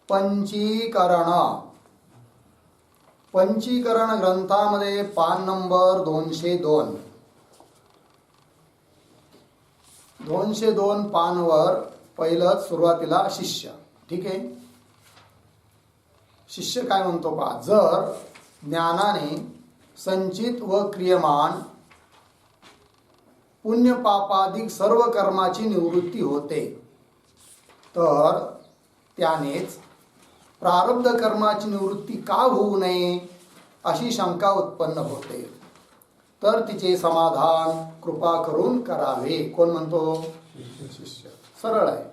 पंचीकरण. पंचीकरण ग्रंथामध्ये पान नंबर 202. 202 पानवर पहिलं सुरुवातीला शिष्य. ठीक आहे. शिष्य काय म्हणतो पहा. जर ज्ञानाने संचित व क्रियमान पुण्य पापादिक सर्व कर्माची निवृत्ती होते, तर त्यानेच प्रारब्ध कर्माची निवृत्ती का होऊ नये अशी शंका उत्पन्न होते. तर तिचे समाधान कृपा करून करावे. कोण म्हणतो? शिष्य. सरळ आहे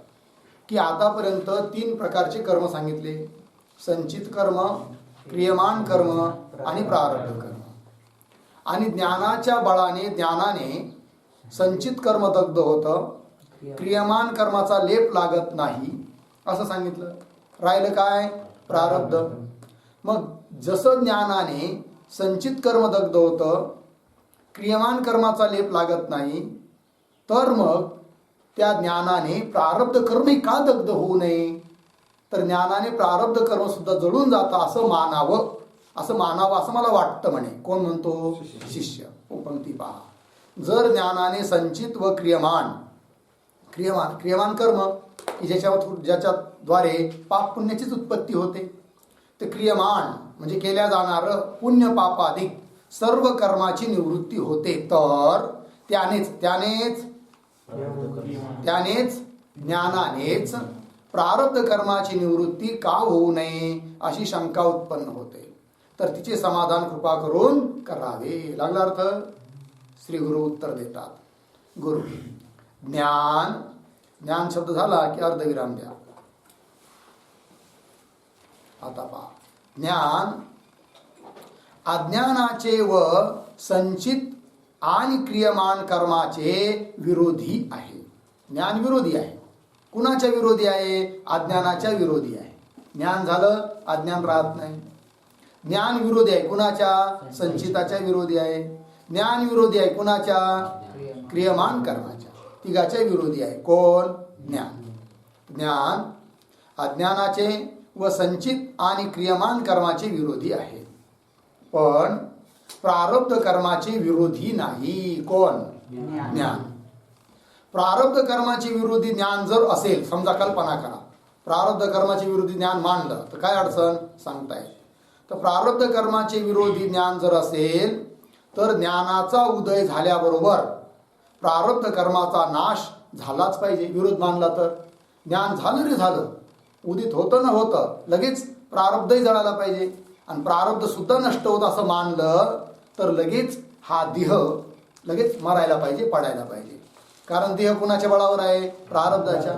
की आतापर्यंत 3 प्रकारचे कर्म सांगितले. संचित कर्म, क्रियमान कर्म आणि प्रारब्ध कर्म. आणि ज्ञानाच्या बळाने ज्ञानाने संचित कर्म दग्ध होतं, क्रियमान कर्माचा लेप लागत नाही असं सांगितलं. राहिलं काय? प्रारब्ध. मग जसं ज्ञानाने संचित कर्म दग्ध होतं, क्रियमान कर्माचा लेप लागत नाही, तर मग त्या ज्ञानाने प्रारब्ध कर्मही का दग्ध होऊ नये? तर ज्ञानाने प्रारब्ध कर्म सुद्धा जळून जातं असं मानावं असं मला वाटतं म्हणे. कोण म्हणतो? शिष्य. पंक्ती पहा. जर ज्ञानाने संचित व क्रियमान कर्म की ज्याच्याद्वारे पाप पुण्याचीच उत्पत्ती होते, ते क्रियमान म्हणजे केल्या जाणारं पुण्य पापादिक सर्व कर्माची निवृत्ती होते, तर त्यानेच ज्ञानानेच प्रारब्ध कर्माची निवृत्ती का होऊ नये अशी शंका उत्पन्न होते. तर तिचे समाधान कृपा करून करावे. लागला अर्थ? श्री गुरु उत्तर देतात. गुरु ज्ञान शब्द झाला की अर्धविराम द्या. आता पहा. ज्ञान अज्ञानाचे व संचित आणि क्रियमान कर्माचे विरोधी आहे. ज्ञान विरोधी आहे. कुणाच्या विरोधी आहे? अज्ञानाच्या विरोधी आहे. ज्ञान झालं, अज्ञान राहत नाही. ज्ञान विरोधी आहे कुणाच्या? संचिताच्या विरोधी आहे. ज्ञान विरोधी आहे कुणाच्या? क्रियमान कर्माच्या. तिघाच्या विरोधी आहे. कोण? ज्ञान अज्ञानाचे व संचित आणि क्रियमान कर्माचे विरोधी आहे, पण प्रारब्ध कर्माचे विरोधी नाही. कोण? ज्ञान. प्रारब्ध कर्माचे विरोधी ज्ञान जर असेल, समजा कल्पना करा, प्रारब्ध कर्माचे विरोधी ज्ञान मानलं तर काय अडचण सांगताय? तर प्रारब्ध कर्माचे विरोधी ज्ञान जर असेल तर ज्ञानाचा उदय झाल्याबरोबर प्रारब्ध कर्माचा नाश झालाच पाहिजे. विरोध मानला तर ज्ञान झालं रे झालं, उदित होतं ना होतं, लगेच प्रारब्धही जळायला पाहिजे. आणि प्रारब्ध सुद्धा नष्ट होत असं मानलं तर लगेच हा देह लगेच मरायला पाहिजे, पडायला पाहिजे. कारण देह कुणाच्या बळावर आहे? प्रारब्धाच्या.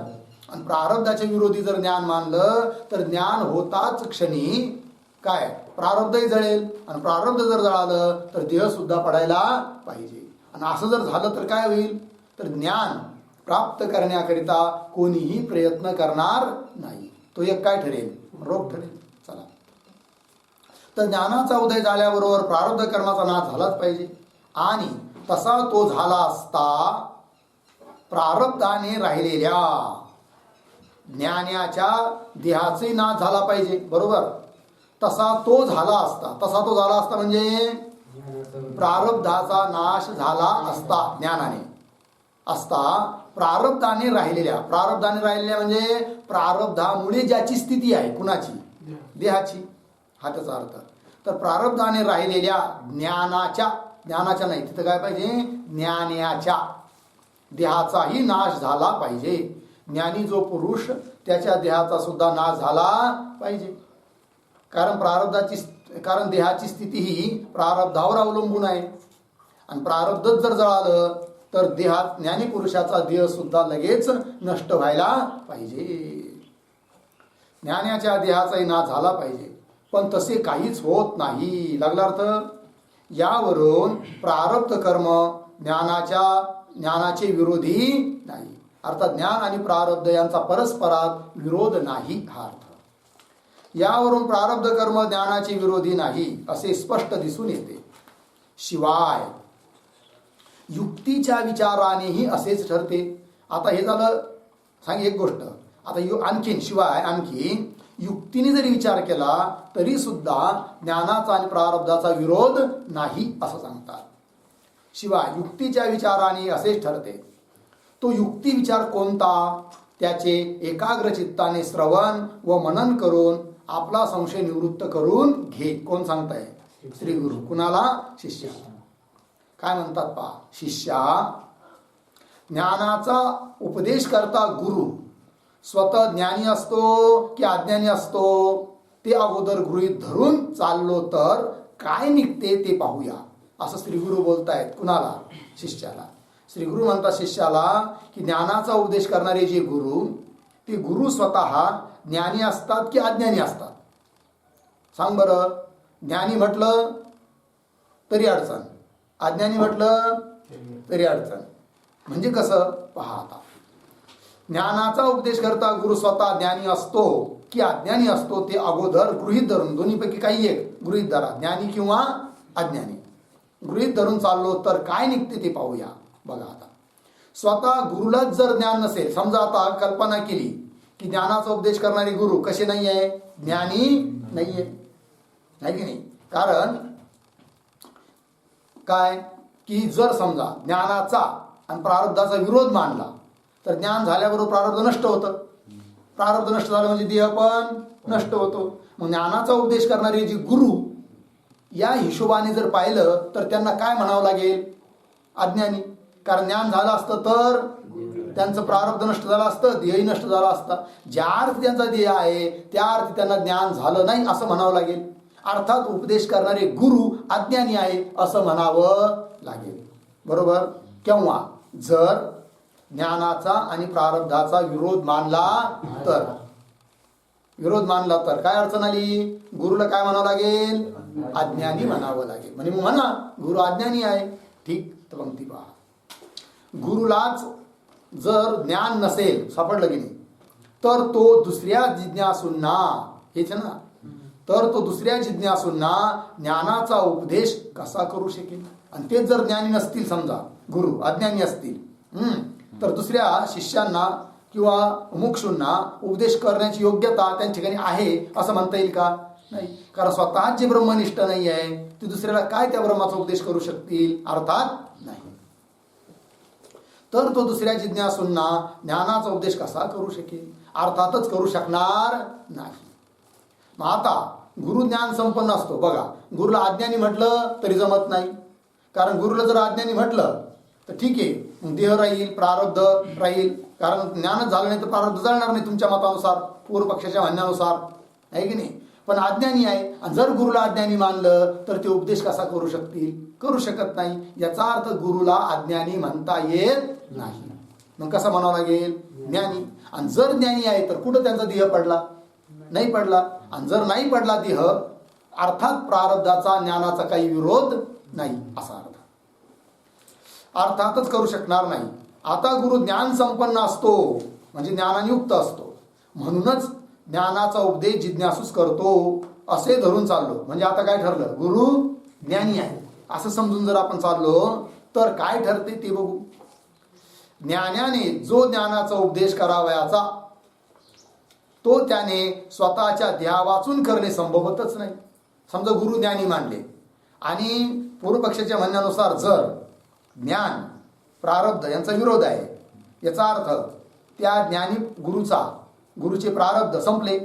आणि प्रारब्धाच्या विरोधी जर ज्ञान मानलं तर ज्ञान होताच क्षणी काय? प्रारब्धही जळेल. आणि प्रारब्ध जर जळालं तर देह सुद्धा पडायला पाहिजे. आणि असं जर झालं तर काय होईल? तर ज्ञान प्राप्त करण्याकरिता कोणीही प्रयत्न करणार नाही. तो एक काय ठरेल? रोग ठरेल. चला, तर ज्ञानाचा उदय झाल्याबरोबर प्रारब्ध कर्माचा नाश झालाच पाहिजे. आणि तसा तो झाला असता प्रारब्धाने राहिलेल्या ज्ञानाच्या देहाचे नाश झाला पाहिजे. बरोबर? तसा तो झाला असता म्हणजे प्रारब्धाचा नाश झाला असता ज्ञानाने असता प्रारब्धाने राहिलेल्या म्हणजे प्रारब्धामुळे ज्याची स्थिती आहे कुणाची? देहाची. हा त्याचा अर्थ. तर प्रारब्धाने राहिलेल्या ज्ञानाच्या नाही, तिथं काय पाहिजे? ज्ञानाच्या देहाचाही नाश झाला पाहिजे. ज्ञानी जो पुरुष त्याच्या देहाचा सुद्धा नाश झाला पाहिजे. कारण देहाची स्थिती ही प्रारब्धावर अवलंबून आहे. आणि प्रारब्धच जर जळालं तर ज्ञानी पुरुषाचा देह सुद्धा लगेच नष्ट व्हायला पाहिजे. ज्ञानाच्या देहाचाही नाश झाला पाहिजे, पण तसे काहीच होत नाही. लागला अर्थ? यावरून प्रारब्ध कर्म ज्ञानाचे विरोधी नाही. अर्थात ज्ञान आणि प्रारब्ध यांचा परस्परात विरोध नाही हा अर्थ. यावरून प्रारब्ध कर्म ज्ञानाचे विरोधी नाही असे स्पष्ट दिसून येते. शिवाय युक्तीच्या विचारानेही असेच ठरते. आता हे झालं सांग एक गोष्ट. आता आणखीन युक्तीने जरी विचार केला तरी सुद्धा ज्ञानाचा आणि प्रारब्धाचा विरोध नाही असं सांगतात. शिवाय युक्तीच्या विचाराने असेच ठरते. तो युक्ती विचार कोणता? त्याचे एकाग्र चित्ताने श्रवण व मनन करून आपला संशय निवृत्त करून घे. कोण सांगताय? श्री गुरु. कुणाला? शिष्य. काय म्हणतात पहा, शिष्या ज्ञानाचा उपदेश करता गुरु स्वतः ज्ञानी असतो की अज्ञानी असतो ते अगोदर गृहीत धरून चाललो तर काय निघते ते पाहूया असं श्री गुरु बोलतायत. कुणाला? शिष्याला. श्री गुरु म्हणतात शिष्याला की ज्ञानाचा उपदेश करणारे जे गुरु ते गुरु स्वतः ज्ञानी असतात की अज्ञानी असतात? सांग बरं. ज्ञानी म्हटलं तरी अडचण, अज्ञानी म्हटलं तरी अडचण. म्हणजे कसं पहा आता. ज्ञानाचा उपदेश करता गुरु स्वतः ज्ञानी असतो की अज्ञानी असतो ते अगोदर गृहीत धरून, दोन्हीपैकी काही एक गृहीत धरा, ज्ञानी किंवा अज्ञानी, गृहीत धरून चाललो तर काय निघते ते पाहूया. बघा आता, स्वतः गुरुलाच जर ज्ञान नसेल, समजा आता कल्पना केली की ज्ञानाचा उपदेश करणारे गुरु कसे नाही आहे? ज्ञानी नाही आहे, नाही की नाही? कारण काय की जर समजा ज्ञानाचा आणि प्रारब्धाचा विरोध मांडला तर ज्ञान झाल्याबरोबर प्रारब्ध नष्ट होतं. प्रारब्ध नष्ट झालं म्हणजे देह पण नष्ट होतो. मग ज्ञानाचा उपदेश करणारे जे गुरु या हिशोबाने जर पाहिलं तर त्यांना काय म्हणावं लागेल? अज्ञानी. कारण ज्ञान झालं असतं तर त्यांचं प्रारब्ध नष्ट झालं असतं, देहही नष्ट झाला असता. ज्या अर्थी त्यांचा देह आहे त्या अर्थी त्यांना ज्ञान झालं नाही असं म्हणावं लागेल. अर्थात उपदेश करणारे गुरु अज्ञानी आहे असं म्हणावं लागेल. बरोबर? केव्हा? जर ज्ञानाचा आणि प्रारब्धाचा विरोध मानला तर. विरोध मानला तर काय अडचण आली? गुरुला काय म्हणावं लागेल? अज्ञानी म्हणावं लागेल. म्हणजे मग म्हणा गुरु अज्ञानी आहे. ठीक. तर पंक्ती पहा. गुरुलाच जर ज्ञान नसेल, सापडलं की नाही, तर तो दुसऱ्या जिज्ञासूंना, हेच ना, तर तो दुसऱ्या जिज्ञासूंना ज्ञानाचा उपदेश कसा करू शकेल? आणि तेच जर ज्ञानी नसतील, समजा गुरु अज्ञानी असतील, तर दुसऱ्या शिष्यांना किंवा मुमुक्षूंना उपदेश करण्याची योग्यता त्या ठिकाणी आहे असं म्हणता येईल का? नाही. कारण स्वतःच जे ब्रह्मनिष्ठ नाही आहे ते दुसऱ्याला काय त्या ब्रह्माचा उपदेश करू शकतील? अर्थात नाही. तर तो दुसऱ्या जिज्ञासूंना ज्ञानाचा उपदेश कसा करू शकेल? अर्थातच करू शकणार नाही. मग आता गुरु ज्ञान संपन्न असतो. बघा, गुरुला अज्ञानी म्हटलं तरी जमत नाही. कारण गुरुला जर अज्ञानी म्हटलं तर ठीक आहे, मग देह राहील, प्रारब्ध राहील. कारण ज्ञानच झालं नाही तर प्रारब्ध जाणार नाही तुमच्या मतानुसार, पूर्व पक्षाच्या म्हणण्यानुसार, आहे की नाही? पण अज्ञानी आहे आणि जर गुरुला अज्ञानी मानलं तर ते उपदेश कसा करू शकतील? करू शकत नाही. याचा अर्थ गुरुला अज्ञानी म्हणता येत नाही. मग कसं म्हणावं लागेल? ज्ञानी. आणि जर ज्ञानी आहे तर कुठं त्यांचा देह पडला? नाही पडला. आणि जर नाही पडला देह, अर्थात प्रारब्धाचा ज्ञानाचा काही विरोध नाही असा अर्थ. अर्थातच करू शकणार नाही. आता गुरु ज्ञान संपन्न असतो म्हणजे ज्ञानाने युक्त असतो, म्हणूनच ज्ञानाचा उपदेश जिज्ञासूस करतो असे धरून चाललो. म्हणजे आता काय ठरलं? गुरु ज्ञानी आहे असं समजून जर आपण चाललो तर काय ठरते ते बघू. ज्ञानाने जो ज्ञानाचा उपदेश करावयाचा तो त्याने स्वतःच्या देहा वाचून करणे संभवतच नाही. समजा गुरु ज्ञानी मानले आणि पूर्वपक्षाच्या म्हणण्यानुसार जर ज्ञान प्रारब्ध यांचा विरोध आहे, याचा अर्थ त्या ज्ञानी गुरुचे प्रारब्ध संपले,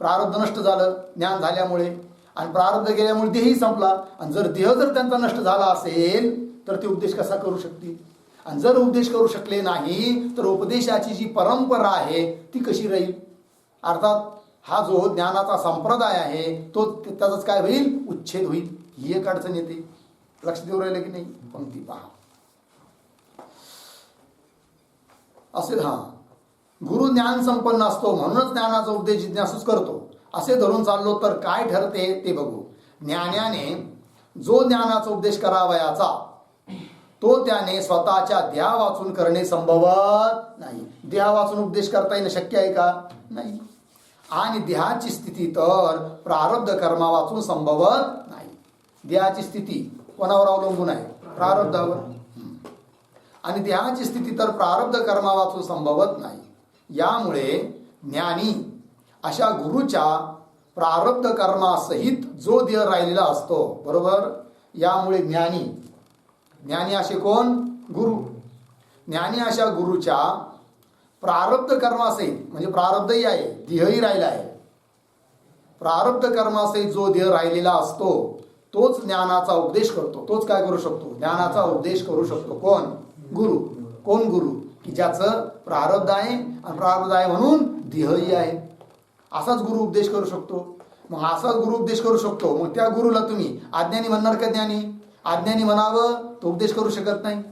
प्रारब्ध नष्ट झालं ज्ञान झाल्यामुळे, आणि प्रारब्ध गेल्यामुळे देहही संपला. आणि जर देह जर त्यांचा नष्ट झाला असेल तर ते उपदेश कसा करू शकतील? आणि जर उपदेश करू शकले नाही तर उपदेशाची जी परंपरा आहे ती कशी राहील? अर्थात हा जो ज्ञानाचा संप्रदाय आहे तो त्याचाच काय होईल? उच्छेद होईल. ही एक अडचण येते. लक्ष देऊ राहिलं की नाही? पंक्ती पहा. असे गुरु ज्ञान संपन्न असतो म्हणूनच ज्ञानाचा उपदेश जिज्ञासूस करतो असे धरून चाललो तर काय ठरते ते बघू. ज्ञानाने जो ज्ञानाचा उपदेश करावयाचा तो त्याने स्वतःच्या देहा वाचून करणे संभवत नाही. देहा वाचून उपदेश करता येणं शक्य आहे का? नाही. आणि देहाची स्थिती तर प्रारब्ध कर्मा वाचून संभवत नाही. देहाची स्थिती कोणावर अवलंबून आहे? प्रारब्धावर. आणि देहाची स्थिती तर प्रारब्ध कर्मा वाचून संभवत नाही. यामुळे ज्ञानी अशा गुरुच्या प्रारब्ध कर्मासहित जो देह राहिलेला असतो, बरोबर. यामुळे ज्ञानी असे कोण? गुरु. ज्ञानी अशा गुरुच्या प्रारब्ध कर्मासहित, म्हणजे प्रारब्धही आहे, देहही राहिला आहे, प्रारब्ध कर्मासहित जो देह राहिलेला असतो तोच ज्ञानाचा उपदेश करतो. तोच काय करू शकतो? ज्ञानाचा उपदेश करू शकतो. कोण? गुरु. कोण गुरु? की ज्याचं प्रारब्ध आहे, आणि प्रारब्ध आहे म्हणून देहही आहे. असाच गुरु उपदेश करू शकतो. मग असाच गुरु उपदेश करू शकतो. मग त्या गुरुला तुम्ही अज्ञानी म्हणणार का ज्ञानी? अज्ञानी म्हणावं तो उपदेश करू शकत नाही,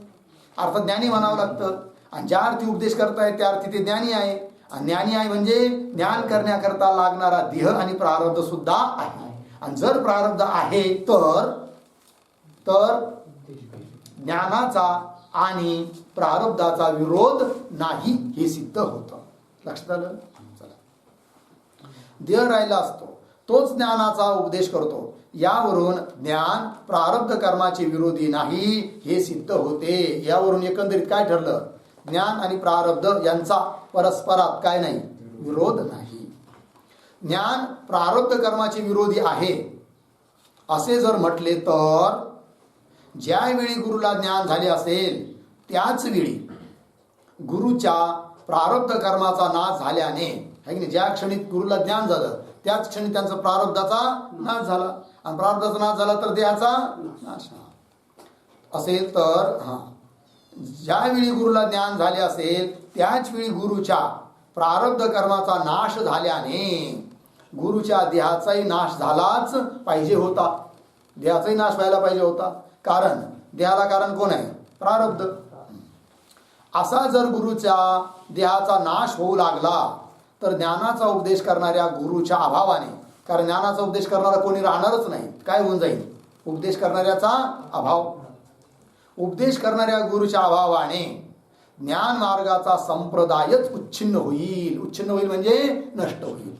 अर्थात ज्ञानी म्हणावं लागतं. आणि ज्या अर्थी उपदेश करताय त्या अर्थी ते ज्ञानी आहे. आणि ज्ञानी आहे म्हणजे ज्ञान करण्याकरता लागणारा देह आणि प्रारब्ध सुद्धा आहे. आणि जर प्रारब्ध आहे तर ज्ञानाचा आणि प्रारब्धाचा विरोध नाही हे सिद्ध होतं. लक्षात आलं? चला, देह राहिला असतो तोच ज्ञानाचा उपदेश करतो. यावरून ज्ञान प्रारब्ध कर्माचे विरोधी नाही हे सिद्ध होते. यावरून एकंदरीत काय ठरलं? ज्ञान आणि प्रारब्ध यांचा परस्परात काय नाही? विरोध नाही. ज्ञान प्रारब्ध कर्माचे विरोधी आहे असे जर म्हटले तर ज्यावेळी गुरुला ज्ञान झाले असेल त्याच वेळी गुरुच्या प्रारब्ध कर्माचा नाश झाल्याने, है की नाही, ज्या क्षणी गुरुला ज्ञान झालं त्याच क्षणी त्यांचा प्रारब्धाचा नाश झाला. आणि प्रारब्धाचा नाश झाला तर देहाचा नाश असेल तर ज्यावेळी गुरुला ज्ञान झाले असेल त्याच वेळी गुरुच्या प्रारब्ध कर्माचा नाश झाल्याने गुरुच्या देहाचाही नाश झालाच पाहिजे होता. देहाचाही नाश व्हायला पाहिजे होता. कारण देहाला कारण कोण आहे? प्रारब्ध. असा जर गुरुच्या देहाचा नाश होऊ लागला तर ज्ञानाचा उपदेश करणाऱ्या गुरुच्या अभावाने, कारण ज्ञानाचा उपदेश करणारा कोणी राहणारच नाही, काय होऊन जाईल? उपदेश करणाऱ्याचा अभाव. उपदेश करणाऱ्या गुरुच्या अभावाने ज्ञान मार्गाचा संप्रदायच उच्छिन्न होईल. उच्छिन्न होईल म्हणजे नष्ट होईल.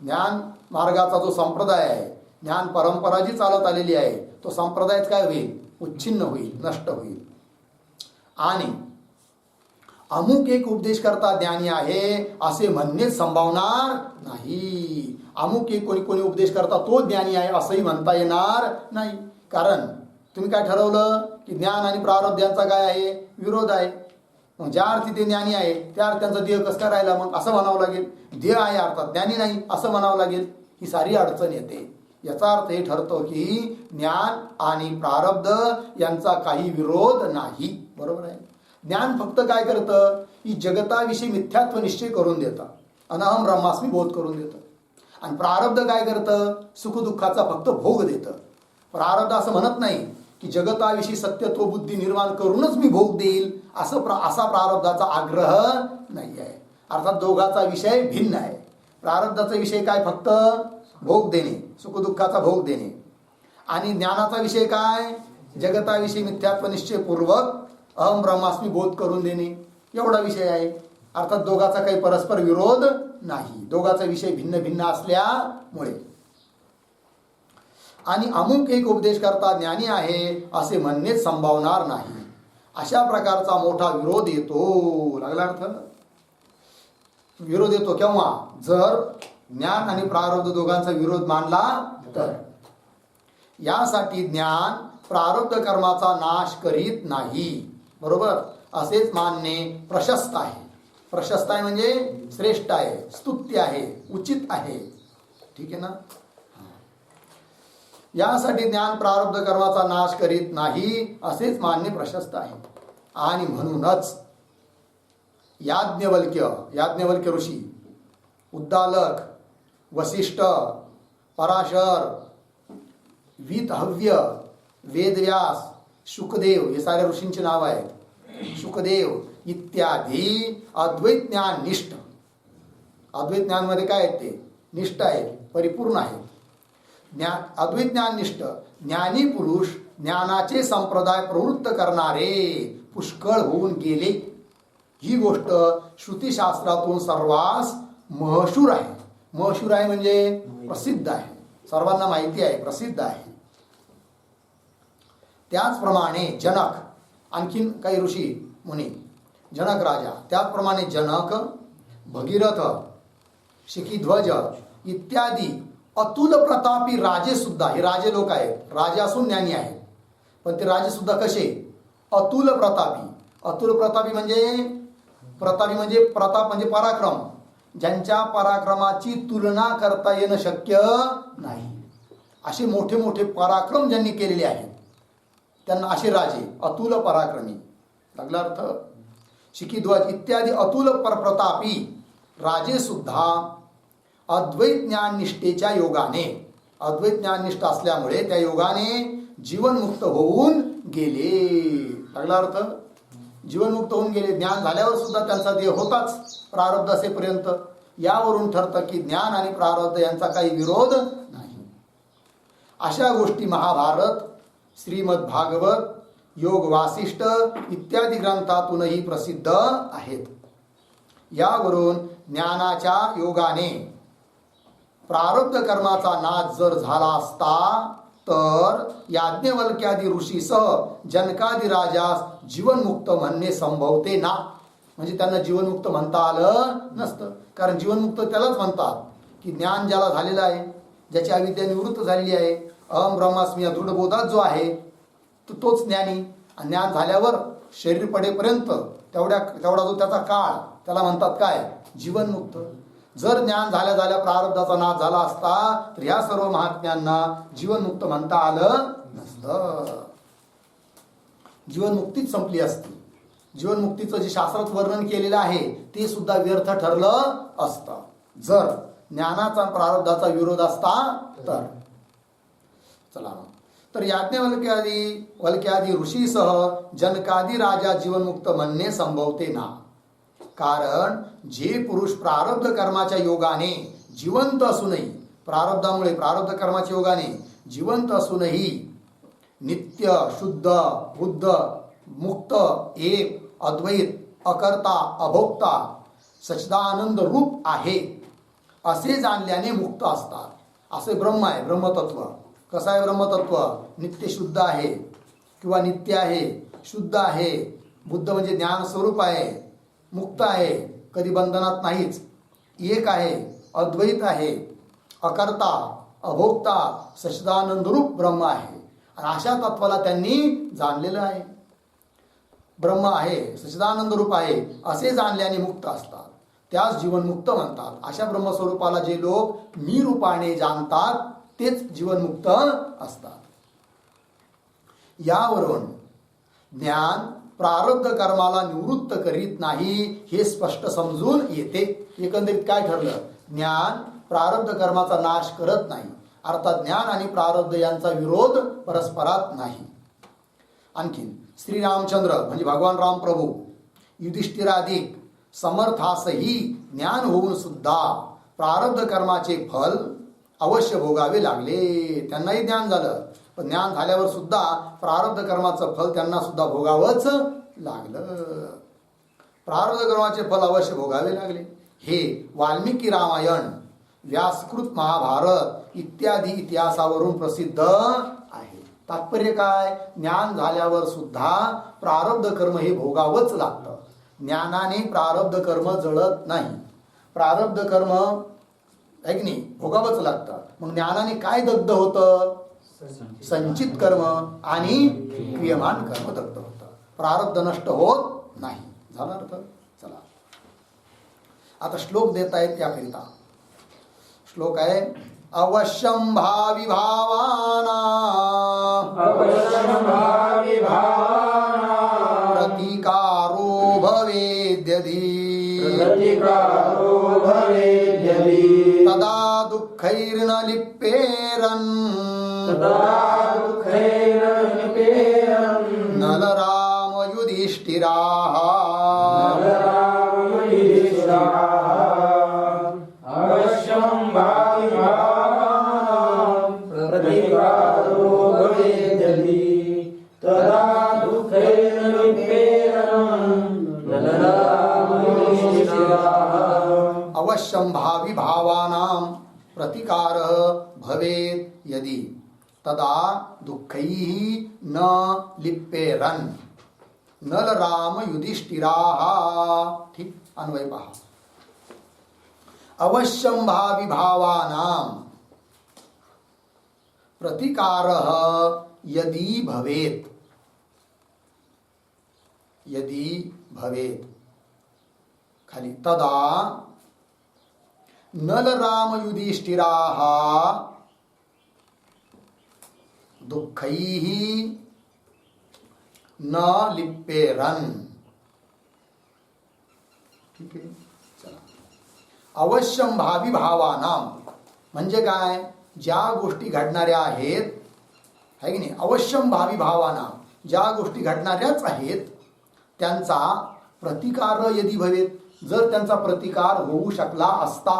ज्ञान मार्गाचा जो संप्रदाय आहे, ज्ञान परंपरा जी चालत आलेली आहे, तो संप्रदायच काय होईल? उच्छिन्न होईल, नष्ट होईल. आणि अमुक एक उपदेश करता ज्ञानी आहे असे म्हणणेच संभावणार नाही. अमुक एक कोणी उपदेश करता तो ज्ञानी आहे असंही म्हणता येणार नाही. कारण तुम्ही काय ठरवलं की ज्ञान आणि प्रारब्ध यांचा काय आहे? विरोध आहे. मग ज्या अर्थी ते ज्ञानी आहे त्या अर्थी त्यांचा देह कसा राहिला? मग असं म्हणावं लागेल. देह आहे अर्थात ज्ञानी नाही असं म्हणावं लागेल. ही सारी अडचण येते. याचा अर्थ हे ठरतो की ज्ञान आणि प्रारब्ध यांचा काही विरोध नाही. बरोबर आहे. ज्ञान फक्त काय करतं की जगताविषयी मिथ्यात्व निश्चय करून देतं, अहम ब्रह्मास्मी बोध करून देतं. आणि प्रारब्ध काय करतं? सुखदुःखाचा फक्त भोग देतं. प्रारब्ध असं म्हणत नाही की जगताविषयी सत्यत्व बुद्धी निर्माण करूनच मी भोग देईल, असा प्रारब्धाचा आग्रह नाही आहे. अर्थात दोघाचा विषय भिन्न आहे. प्रारब्धाचा विषय काय? फक्त भोग देणे, सुखदुःखाचा भोग देणे. आणि ज्ञानाचा विषय काय? जगताविषयी मिथ्यात्व निश्चयपूर्वक अहम ब्रह्मास्मी बोध करून देणे, एवढा विषय आहे. अर्थात दोघाचा काही परस्पर विरोध नाही. दोघाचा विषय भिन्न भिन्न असल्यामुळे. आणि अमुक एक उपदेश करता ज्ञानी आहे असे म्हणणेच संभावणार नाही. अशा प्रकारचा मोठा विरोध येतो. लागला अर्थ? विरोध येतो केव्हा? जर ज्ञान आणि प्रारब्ध दोघांचा विरोध मानला तर. यासाठी ज्ञान प्रारब्ध कर्माचा नाश करीत नाही. बरोबर. असेच मानणे प्रशस्त आहे. प्रशस्त आहे म्हणजे श्रेष्ठ आहे, स्तुत्य आहे, उचित आहे. ठीक आहे ना? यासाठी ज्ञान प्रारब्ध कर्माचा नाश करीत नाही असेच मानणे प्रशस्त आहे. आणि म्हणूनच याज्ञवल्क्य ऋषी, उद्दालक, वसिष्ठ, पराशर, वीतहव्य, वेदव्यास, शुकदेव हे सारे ऋषींचे नाव आहेत. शुकदेव इत्यादी अद्वैत ज्ञान निष्ठ, अद्वैत ज्ञान मध्ये काय आहेत? ते निष्ठ आहे, परिपूर्ण आहे. अद्वैत ज्ञान निष्ठ ज्ञानी पुरुष ज्ञानाचे संप्रदाय प्रवृत्त करणारे पुष्कळ होऊन गेले. ही गोष्ट श्रुतीशास्त्रातून सर्वांस महशूर आहे. महशूर आहे म्हणजे प्रसिद्ध आहे, सर्वांना माहिती आहे, प्रसिद्ध आहे. त्याचप्रमाणे जनक, आणखीन काही ऋषी मुनी, जनक राजा, त्याचप्रमाणे जनक, भगीरथ, शिखीध्वज इत्यादी अतुल प्रतापी राजे सुद्धा, हे राजे लोक आहेत, राजे असून ज्ञानी आहेत, पण ते राजे सुद्धा कसे? अतुल प्रतापी. अतुल प्रतापी म्हणजे प्रताप म्हणजे पराक्रम, ज्यांच्या पराक्रमाची तुलना करता येणं शक्य नाही, असे मोठे मोठे पराक्रम ज्यांनी केलेले आहेत त्यांना असे राजे अतुल पराक्रमी. लागला अर्थ? शिखीध्वज इत्यादी अतुल प्रतापी राजे सुद्धा अद्वैत ज्ञान निष्ठेच्या योगाने, अद्वैत ज्ञान निष्ठा असल्यामुळे त्या योगाने जीवनमुक्त होऊन गेले. लागला अर्थ? जीवनमुक्त होऊन गेले. ज्ञान झाल्यावर सुद्धा त्यांचा देह होताच प्रारब्ध असेपर्यंत. यावरून ठरतं की ज्ञान आणि प्रारब्ध यांचा काही विरोध नाही. अशा गोष्टी महाभारत, श्रीमद भागवत, योग वासिष्ठ इत्यादी ग्रंथातूनही प्रसिद्ध आहेत. यावरून ज्ञानाच्या योगाने प्रारब्ध कर्माचा नाश जर झाला असता तर याज्ञवल्क्यादी ऋषीसह जनकादी राजास जीवनमुक्त म्हणणे संभवते ना. म्हणजे त्यांना जीवनमुक्त म्हणता आलं नसतं. कारण जीवनमुक्त त्यालाच म्हणतात की ज्ञान ज्याला झालेलं आहे, ज्याची अविद्या निवृत्त झालेली आहे, अहम ब्रह्मास्मी या दृढबोधात जो आहे तोच ज्ञानी. आणि ज्ञान झाल्यावर शरीर पडेपर्यंत तेवढा जो त्याचा काळ त्याला म्हणतात काय? जीवनमुक्त. जर ज्ञान झाल्या प्रारब्धाचा नाश झाला असता तर ह्या सर्व महात्म्यांना जीवनमुक्त म्हणता आलं नसतं. जीवनमुक्तीच संपली असती. जीवनमुक्तीचं जे शास्त्रात वर्णन केलेलं आहे ते सुद्धा व्यर्थ ठरलं असतं जर ज्ञानाचा प्रारब्धाचा विरोध असता तर. चला, तर याज्ञवल्क्यादी ऋषीसह जनकादी राजा जीवनमुक्त म्हणणे संभवते ना. कारण जे पुरुष प्रारब्ध कर्माच्या योगाने जिवंत असूनही, प्रारब्धामुळे प्रारब्ध कर्माच्या योगाने जिवंत असूनही नित्य शुद्ध बुद्ध मुक्त एक अद्वैत अकर्ता अभोक्ता सच्चिदानंद रूप आहे असे जाणल्याने मुक्त असतात. असे ब्रह्म आहे, ब्रह्मतत्व. कसं आहे ब्रह्मतत्व? नित्य शुद्ध आहे किंवा नित्य आहे, शुद्ध आहे, बुद्ध म्हणजे ज्ञान स्वरूप आहे, मुक्त आहे, कधी बंधनात नाहीच, एक आहे, अद्वैत आहे, अकर्ता अभोक्ता सच्चिदानंद रूप ब्रह्म आहे. आणि अशा तत्वाला त्यांनी जाणलेलं आहे. ब्रह्म आहे, सच्चिदानंद रूप आहे असे जाणल्याने मुक्त असतात, त्यास जीवनमुक्त म्हणतात. अशा ब्रह्मस्वरूपाला जे लोक मी रूपाने जाणतात तेच जीवनमुक्त असतात. यावरून ज्ञान प्रारब्ध कर्माला निवृत्त करीत नाही हे स्पष्ट समजून येते. एकंदरीत काय ठरलं? ज्ञान प्रारब्ध कर्माचा नाश करत नाही, अर्थात ज्ञान आणि प्रारब्ध यांचा विरोध परस्परात नाही. आणखी श्रीरामचंद्र म्हणजे भगवान राम प्रभू युधिष्ठिराधिक समर्थासही ज्ञान होऊन सुद्धा प्रारब्ध कर्माचे फल अवश्य भोगावे लागले. त्यांनाही ज्ञान झालं, पण ज्ञान झाल्यावर सुद्धा प्रारब्ध कर्माचं फल त्यांना सुद्धा भोगावंच लागलं. प्रारब्ध कर्माचे फल अवश्य भोगावे लागले. हे वाल्मिकी रामायण, व्यासकृत महाभारत इत्यादी इतिहासावरून प्रसिद्ध आहे. तात्पर्य काय? ज्ञान झाल्यावर सुद्धा प्रारब्ध कर्म हे भोगावंच लागतं. ज्ञानाने प्रारब्ध कर्म जळत नाही. प्रारब्ध कर्म आहे की नाही, भोगावंच लागतं. मग ज्ञानाने काय दग्ध होतं? संचित कर्म आणि क्रियमान कर्म दग्ध होतं. प्रारब्ध नष्ट होत नाही. झाला अर्थ? चला, आता श्लोक देत आहेत त्याकरिता. श्लोक आहे अवश्यं भावी भावाना प्रतिकारो भवेद्यधि तदा दुःखैर्न लिप्पेरन् नलराम युधिष्ठिराः अवश्यं भावी भावानां प्रतिकारः भवेत् यदि तदा दुःखैः न लिप्पेरन् नलराम युधिष्ठिराः. ठीक, अन्वय पहा. अवश्यम भावी भावानाम प्रतिकारः यदि भवेत, यदि भवेत खाली तदा नल राम युधिष्ठिराः दुःखैः न लिप्पेरन्. ठीक आहे, चला. अवश्यम भावी भावानाम म्हणजे काय, ज्या गोष्टी घडणाऱ्या आहेत आहे की नाही, अवश्यम भावी भावानाम ज्या गोष्टी घडणाऱ्याच आहेत त्यांचा प्रतिकार यदि भवेत, जर त्यांचा प्रतिकार होऊ शकला असता,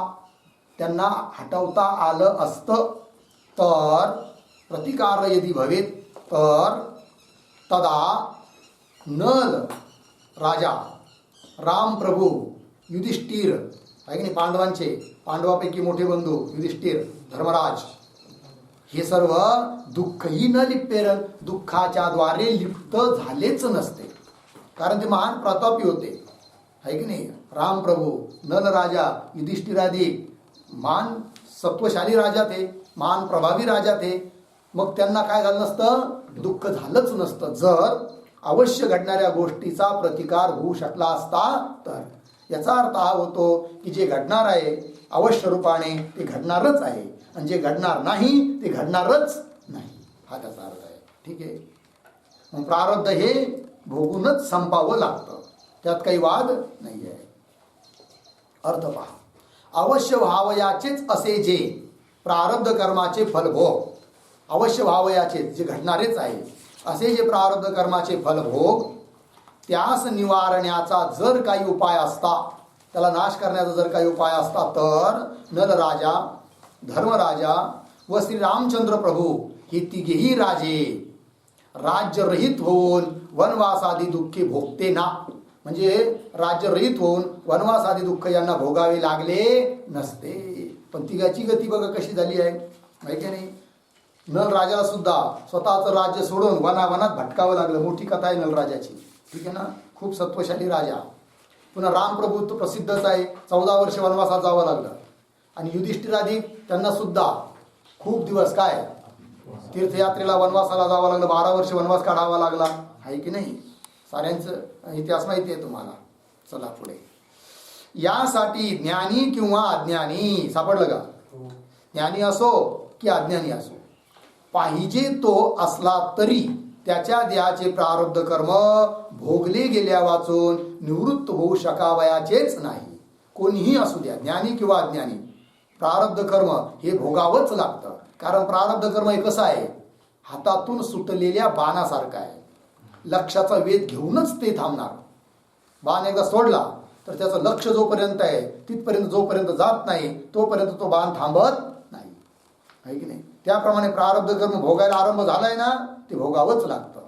त्यांना हटवता आलं असतं, तर प्रतिकार यदि भवेत तर तदा नल राजा, राम प्रभू, युधिष्ठिर आहे की नाही, पांडवापैकी मोठे बंधू युधिष्ठिर, धर्मराज, हे सर्व दुःखही न लिप्पेरन, दुःखाच्या द्वारे लिप्त झालेच नसते. कारण ते महान प्रतापी होते आहे की नाही. रामप्रभू, नल राजा, युधिष्ठिरादी महान सत्वशाली राजा थे, महान प्रभावी राजा थे. मग त्यांना काय झालं नसतं, दुःख झालंच नसतं जर अवश्य घडणाऱ्या गोष्टीचा प्रतिकार होऊ शकला असता तर. याचा अर्थ हा होतो की जे घडणार आहे अवश्य रूपाने ते घडणारच आहे, आणि जे घडणार नाही ते घडणारच नाही, हा त्याचा अर्थ आहे. ठीक आहे. मग प्रारब्ध हे भोगूनच संपावं लागतं, त्यात काही वाद नाही आहे. अर्थ पहा, अवश्य व्हावयाचेच असे जे प्रारब्ध कर्माचे फलभोग, अवश्य व्हावयाचेच जे घडणारेच आहे असे जे प्रारब्ध कर्माचे फलभोग, त्यास निवारण्याचा जर काही उपाय असता, त्याला नाश करण्याचा जर काही उपाय असता, तर नलराजा, धर्मराजा व श्री रामचंद्र प्रभू हे तिघेही राजे राज्यरहित होऊन वनवासादी दुःखे भोगते ना. म्हणजे राज्यरहित होऊन वनवासादी दुःख यांना भोगावे लागले नसते. पण तिघाची गती बघा कशी झाली आहे, माहिती नाही. नलराजाला सुद्धा स्वतःचं राज्य सोडून वनावनात भटकावं लागलं. मोठी कथा आहे नलराजाची, ठीक आहे ना. खूप सत्वशाली राजा. पुन्हा रामप्रभू तो प्रसिद्धच आहे, 14 वर्ष वनवासात जावं लागलं. आणि युधिष्ठिरादी त्यांना सुद्धा खूप दिवस काय तीर्थयात्रेला वनवासाला जावं लागलं, 12 वर्ष वनवास काढावा लागला, आहे की नाही. साऱ्यांचं इतिहास माहिती आहे तुम्हाला. चला पुढे. यासाठी ज्ञानी किंवा अज्ञानी, सापडलं का, ज्ञानी असो की अज्ञानी असो, पाहिजे तो असला तरी त्याच्या देहाचे प्रारब्ध कर्म भोगले गेल्या वाचून निवृत्त होऊ शकावयाचेच नाही. कोणीही असू द्या, ज्ञानी किंवा अज्ञानी, प्रारब्ध कर्म हे भोगावंच लागतं. कारण प्रारब्ध कर्म हे कसं आहे, हातातून सुटलेल्या बाणासारखं आहे. लक्षाचा वेध घेऊनच ते थांबणार. बाण एकदा सोडला तर त्याचं लक्ष जोपर्यंत आहे तिथपर्यंत, जोपर्यंत जात नाही तोपर्यंत तो बाण थांबत नाही, आहे की नाही. त्याप्रमाणे प्रारब्ध कर्म भोगायला आरंभ झालाय ना, ते भोगावंच लागतं.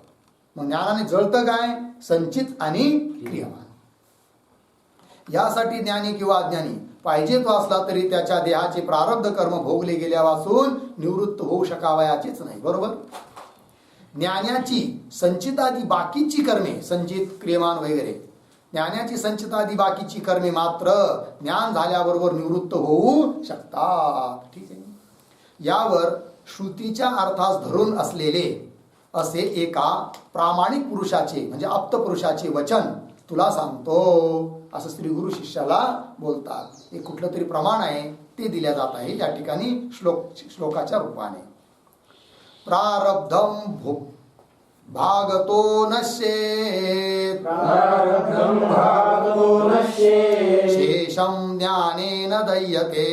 मग ज्ञानाने जळतं काय, संचित आणि क्रियमान. यासाठी ज्ञानी किंवा अज्ञानी पाहिजे तो असला तरी त्याच्या देहाचे प्रारब्ध कर्म भोगले गेल्या वाचून निवृत्त होऊ शकावयाचेच नाही. बरोबर. ज्ञानाची संचितादी बाकीची कर्मे, संचित, क्रियमान वगैरे, ज्ञानाची संचितादी बाकीची कर्मे मात्र ज्ञान झाल्याबरोबर निवृत्त होऊ शकतात. ठीक आहे. यावर श्रुतीच्या अर्थास धरून असलेले असे एका प्रामाणिक पुरुषाचे म्हणजे आप्त पुरुषाचे वचन तुला सांगतो, असं श्री गुरु शिष्याला बोलतात. एक कुठलं तरी प्रमाण आहे ते दिल्या जात आहे या ठिकाणी श्लोकाच्या रूपाने. प्रारब्धम भागतो नश्येत, प्रारब्धं भागतो नश्येत्, शेषं ज्ञानेन दह्यते,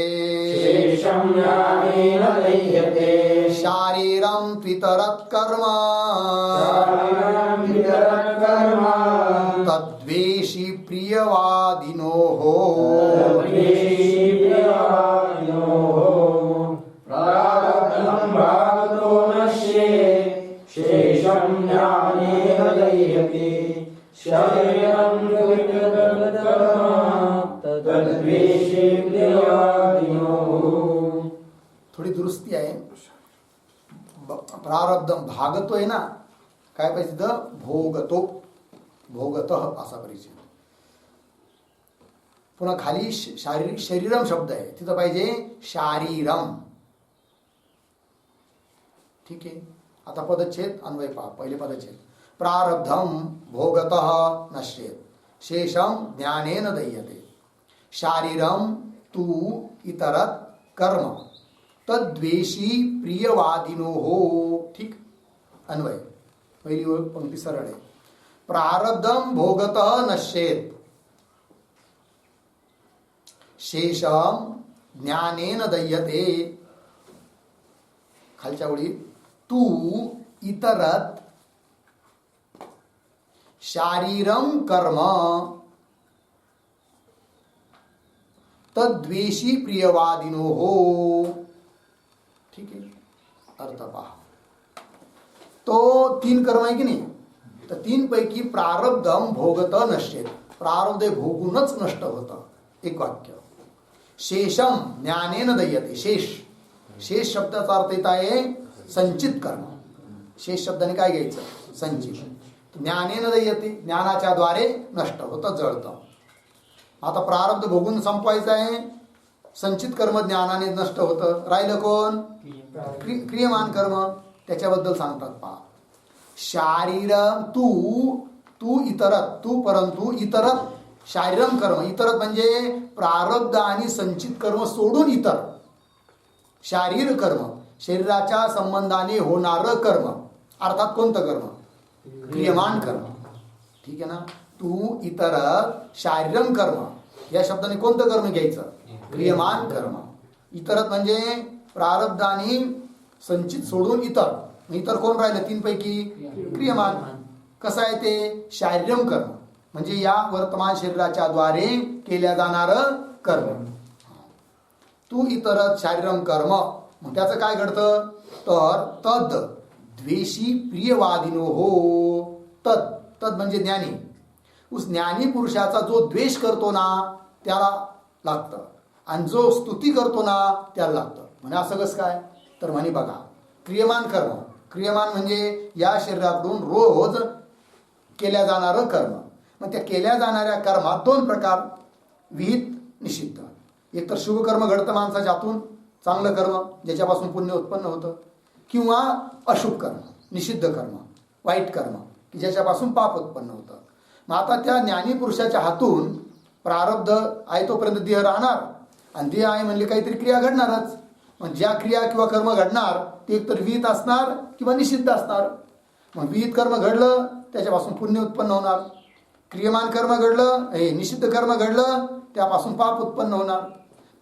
शेषं ज्ञानेन दह्यते, शारीरं त्वितरत् कर्म, शारीरं त्वितरत् कर्म, तद्वेषी प्रियवादिनोः, तद्वेषी प्रियवादिनोः. प्रारब्धं भागतो नश्येत्, शेषं ज्ञानेन दह्यते, शरीरं त्वितरत् कर्म, तद्वेषी प्रियवादिनोः. थोडी दुरुस्ती आहे. प्रारब्ध भागतोय ना, काय पाहिजे तर भोगतो, भोगत असा परिचय. पुन्हा खाली शारीरिक शरीरम शब्द आहे, तिथं पाहिजे शारीरम. ठीक आहे. आता पदच्छेद अन्वय पहा. पहिले पदच्छेद. प्रारब्धम भोगतः नश्येत शेषम ज्ञानेन दह्यते शारीरम तू इतरत कर्म तद्वेषी प्रियवादिनो हो. ठीक. अन्वय. पहिली पंक्ती सरळ आहे. प्रारब्धम भोगतः नश्येत शेषम ज्ञानेन दह्यते. खालच्या ओळी तू इतरत शारीरम कर्म तद्वेषी प्रियवादिनो हो. ठीक आहे. अर्थ पहा. तो 3 कर्म आहे की नाही, तर 3 पैकी प्रारब्धम भोगत नश्येत, प्रारब्ध भोगूनच नष्ट होतं. एक वाक्य. शेषम ज्ञानेन दह्यते. शेष शब्दाचा अर्थ येत आहे संचित कर्म. शेष शब्दाने काय घ्यायचं? संचित. ज्ञानेन दह्यते, ज्ञानाच्या द्वारे नष्ट होतं, जळतं. आता प्रारब्ध भोगून संपवायचं आहे, संचित कर्म ज्ञानाने नष्ट होतं. राहिलं कोण? क्रियमान कर्म. त्याच्याबद्दल सांगतात पहा. शारीरम तू इतरत, तू परंतु इतरत शारीरम कर्म. इतरत म्हणजे प्रारब्ध आणि संचित कर्म सोडून इतर. शारीर कर्म शरीराच्या संबंधाने होणारं कर्म, अर्थात कोणतं कर्म? क्रियमान कर्म. ठीक आहे ना. तू इतरत शारीरम कर्म, या शब्दाने कोणतं कर्म घ्यायचं? क्रियमान कर्म. इतरत म्हणजे प्रारब्ध आणि संचित सोडून इतर. इतर कोण राहिलं 3 पैकी? क्रियमान. कसं आहे ते? शारीरम कर्म म्हणजे या वर्तमान शरीराच्या द्वारे केल्या जाणारं कर्म. तू इतरत शारीरम कर्म. मग त्याचं काय घडतं? तर तद द्वेषी प्रियवादिनो हो. तद म्हणजे ज्ञानी. उस ज्ञानी पुरुषाचा जो द्वेष करतो ना त्याला लागतं, आणि जो स्तुती करतो ना त्याला लागतं. म्हणजे असं कसं काय? तर म्हणे बघा, क्रियमान कर्म. क्रियमान म्हणजे या शरीराकडून रोज केल्या जाणारं कर्म. मग त्या केल्या जाणाऱ्या कर्मात 2 प्रकार, विहित निषिद्ध. एक तर शुभ कर्म घडतं माणसाच्या हातून, चांगलं कर्म ज्याच्यापासून पुण्य उत्पन्न होतं, किंवा अशुभ कर्म, निषिद्ध कर्म, वाईट कर्म की ज्याच्यापासून पाप उत्पन्न होतं. मग आता त्या ज्ञानी पुरुषाच्या हातून प्रारब्ध आहे तोपर्यंत देह राहणार, आणि देह आहे म्हणजे काहीतरी क्रिया घडणारच. मग ज्या क्रिया किंवा कर्म घडणार ते एकतर विहित असणार किंवा निषिद्ध असणार. मग विहित कर्म घडलं त्याच्यापासून पुण्य उत्पन्न होणार, क्रियमान कर्म घडलं, निषिद्ध कर्म घडलं त्यापासून पाप उत्पन्न होणार.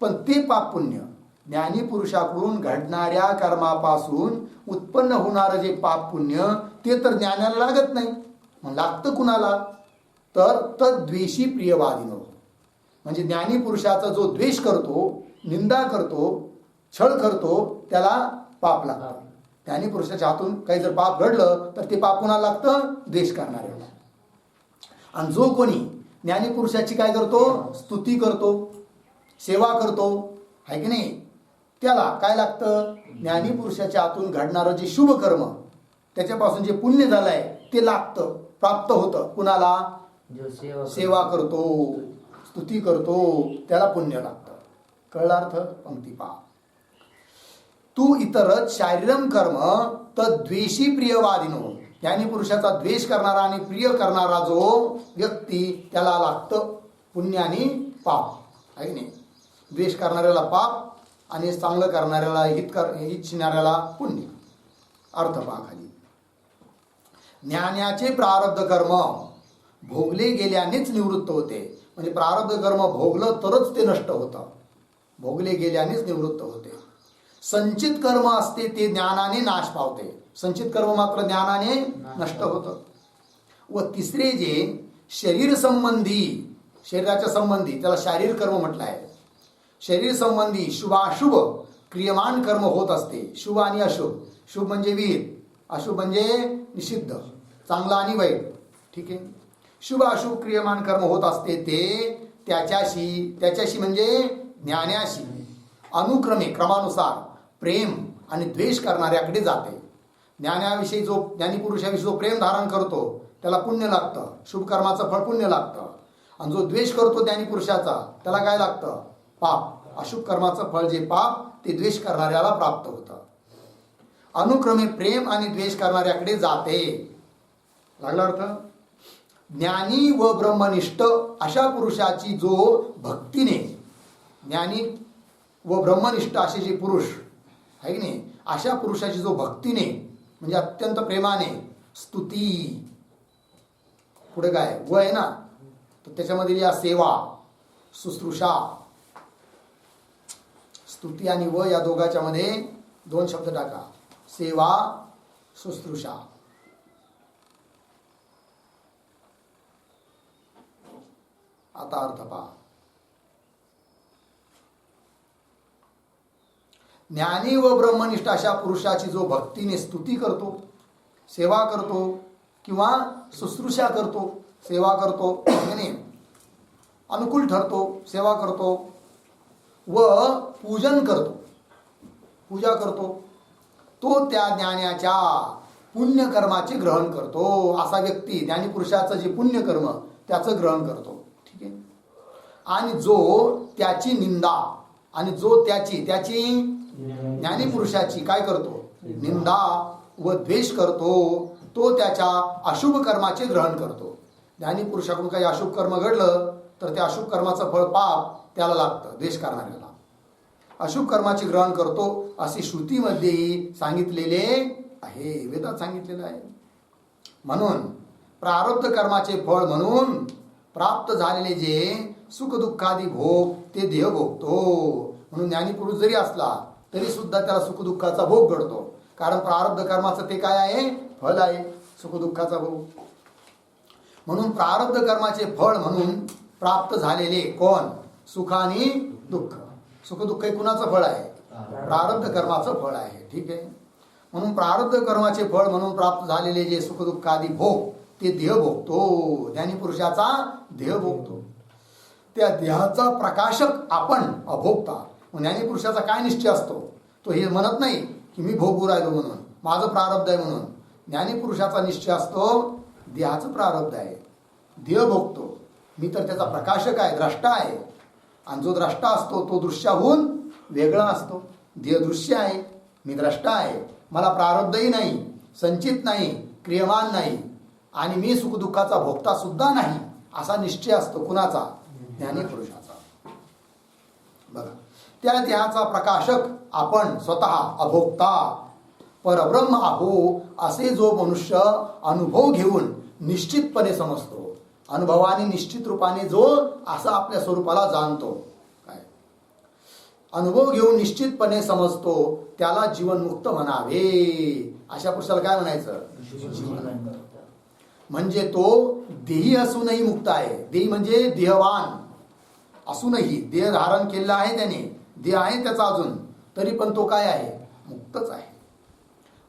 पण ते पाप पुण्य ज्ञानी पुरुषाकडून घडणाऱ्या कर्मापासून उत्पन्न होणारं जे पाप पुण्य ते तर ज्ञानाला लागत नाही. मग लागतं कुणाला? तर तद्वेषी प्रियवादिनो. म्हणजे ज्ञानी पुरुषाचा जो द्वेष करतो, निंदा करतो, छळ करतो त्याला पाप लागतं. ज्ञानी पुरुषाच्या हातून काही जर पाप घडलं तर ते पाप कुणाला लागतं? द्वेष करणाऱ्याला. आणि जो कोणी ज्ञानी पुरुषाची काय करतो? स्तुती करतो, सेवा करतो, आहे की नाही, त्याला काय लागतं? ज्ञानी पुरुषाच्या हातून घडणारं जे शुभ कर्म त्याच्यापासून जे पुण्य झालंय ते लागतं, प्राप्त होतं. कुणाला? सेवा करतो, स्तुती करतो त्याला पुण्य लागतं. कळला अर्थ? पंक्ती पहा. तू इतरत शारीरम कर्म तद्वेषी प्रियवादिनो. ज्ञानी पुरुषाचा द्वेष करणारा आणि प्रिय करणारा जो व्यक्ती त्याला लागतं पुण्य आणि पाप, आहे नाही. द्वेष करणाऱ्याला पाप आणि चांगलं करणाऱ्याला इच्छिणाऱ्याला पुण्य. अर्थ पहा खाली. ज्ञानाचे प्रारब्ध कर्म भोगले गेल्यानेच निवृत्त होते. म्हणजे प्रारब्ध कर्म भोगलं तरच ते नष्ट होतं, भोगले गेल्यानेच निवृत्त होते. संचित कर्म असते ते ज्ञानाने नाश पावते. संचित कर्म मात्र ज्ञानाने नष्ट होतं. व तिसरे जे शरीर संबंधी, शरीराच्या संबंधी, त्याला शारीर कर्म म्हटलं आहे. शरीर संबंधी शुभाशुभ क्रियमान कर्म होत असते. शुभ आणि अशुभ. शुभ म्हणजे विहित, अशुभ म्हणजे निषिद्ध, चांगला आणि वाईट. ठीक आहे. शुभ अशुभ क्रियमान कर्म होत असते ते त्याच्याशी म्हणजे ज्ञानाशी अनुक्रमे, क्रमानुसार प्रेम आणि द्वेष करणाऱ्याकडे जाते. ज्ञानाविषयी ज्ञानी पुरुषाविषयी जो प्रेम धारण करतो त्याला पुण्य लागतं, शुभ कर्माचं फळ पुण्य लागतं. आणि जो द्वेष करतो ज्ञानी पुरुषाचा त्याला काय लागतं? पाप. अशुभ कर्माचं फळ जे पाप ते द्वेष करणाऱ्याला प्राप्त होतं. अनुक्रमे प्रेम आणि द्वेष करणाऱ्याकडे जाते. लागला अर्थ? ज्ञानी व ब्रह्मनिष्ठ अशा पुरुषाची जो भक्तीने, ज्ञानी व ब्रह्मनिष्ठ असे जे पुरुष आहे की नाही, अशा पुरुषाची जो भक्तीने म्हणजे अत्यंत प्रेमाने स्तुती, पुढे काय व आहे ना, तर त्याच्यामध्ये या सेवा, शुश्रूषा, स्तुती आणि व या दोघांच्या मध्ये 2 शब्द टाका. सेवा, शुश्रूषा. आता अर्थ पहा. ज्ञानी व ब्रह्मनिष्ठ अशा पुरुषाची जो भक्तीने स्तुती करतो, सेवा करतो किंवा शुश्रूषा करतो, सेवा करतो म्हणजे अनुकूल ठरतो, सेवा करतो व पूजन करतो, पूजा करतो, तो त्या ज्ञानाच्या पुण्यकर्माचे ग्रहण करतो. असा व्यक्ती ज्ञानी पुरुषाचं जे पुण्यकर्म त्याचं ग्रहण करतो. ठीक आहे. आणि जो त्याची निंदा आणि जो त्याची ज्ञानी पुरुषाची काय करतो? निंदा व द्वेष करतो, तो त्याच्या अशुभ कर्माचे ग्रहण करतो. ज्ञानी पुरुषाकडून काही अशुभ कर्म घडलं तर त्या अशुभ कर्माचं फळ पाप त्याला लागतं, द्वेष करणाऱ्याला. अशुभ कर्माचे ग्रहण करतो असे श्रुतीमध्येही सांगितलेले आहे, वेदात सांगितलेलं आहे. म्हणून प्रारब्ध कर्माचे फळ म्हणून प्राप्त झालेले जे सुख दुःखादी भोग ते देह भोगतो. म्हणून ज्ञानी पुरुष जरी असला तरी सुद्धा त्याला सुख दुःखाचा भोग घडतो, कारण प्रारब्ध कर्माचं ते काय आहे? फळ आहे, सुख दुःखाचा भोग. म्हणून प्रारब्ध कर्माचे फळ म्हणून प्राप्त झालेले कोण? सुख आणि दुःख. सुख दुःख हे कुणाचं फळ आहे? प्रारब्ध कर्माचं फळ आहे. ठीक आहे. म्हणून प्रारब्ध कर्माचे फळ म्हणून प्राप्त झालेले जे सुख दुःख आदी भोग ते देह भोगतो. ज्ञानी पुरुषाचा देह भोगतो. त्या देहाचा प्रकाशक आपण अभोगता. ज्ञानी पुरुषाचा काय निश्चय असतो? तो हे म्हणत नाही की मी भोगू राहिलो म्हणून, माझं प्रारब्ध आहे म्हणून. ज्ञानी पुरुषाचा निश्चय असतो देहाचं प्रारब्ध आहे, देह भोगतो, मी तर त्याचा प्रकाशक आहे, द्रष्टा आहे. आणि जो द्रष्टा असतो तो दृश्याहून वेगळा असतो. देह दृश्य आहे, मी द्रष्टा आहे, मला प्रारब्धही नाही, संचित नाही, क्रियमान नाही आणि मी सुखदुःखाचा भोगता सुद्धा नाही, असा निश्चय असतो. कुणाचा? ज्ञानी पुरुषाचा. बघा, त्या देहाचा प्रकाशक आपण स्वतः अभोक्ता परब्रह्म आहो असे जो मनुष्य अनुभव घेऊन निश्चितपणे समजतो, अनुभवाने निश्चित रूपाने जो असा आपल्या स्वरूपाला जाणतो, काय अनुभव घेऊन निश्चितपणे समजतो, त्याला जीवनमुक्त म्हणावे. अशा पुरुषाला काय म्हणायचं? जीवनमुक्त. म्हणजे तो देही असूनही मुक्त आहे. देही म्हणजे देहवान असूनही, देह धारण केलेला आहे त्याने, देह आहे त्याचा अजून, तरी पण तो काय आहे? मुक्तच आहे.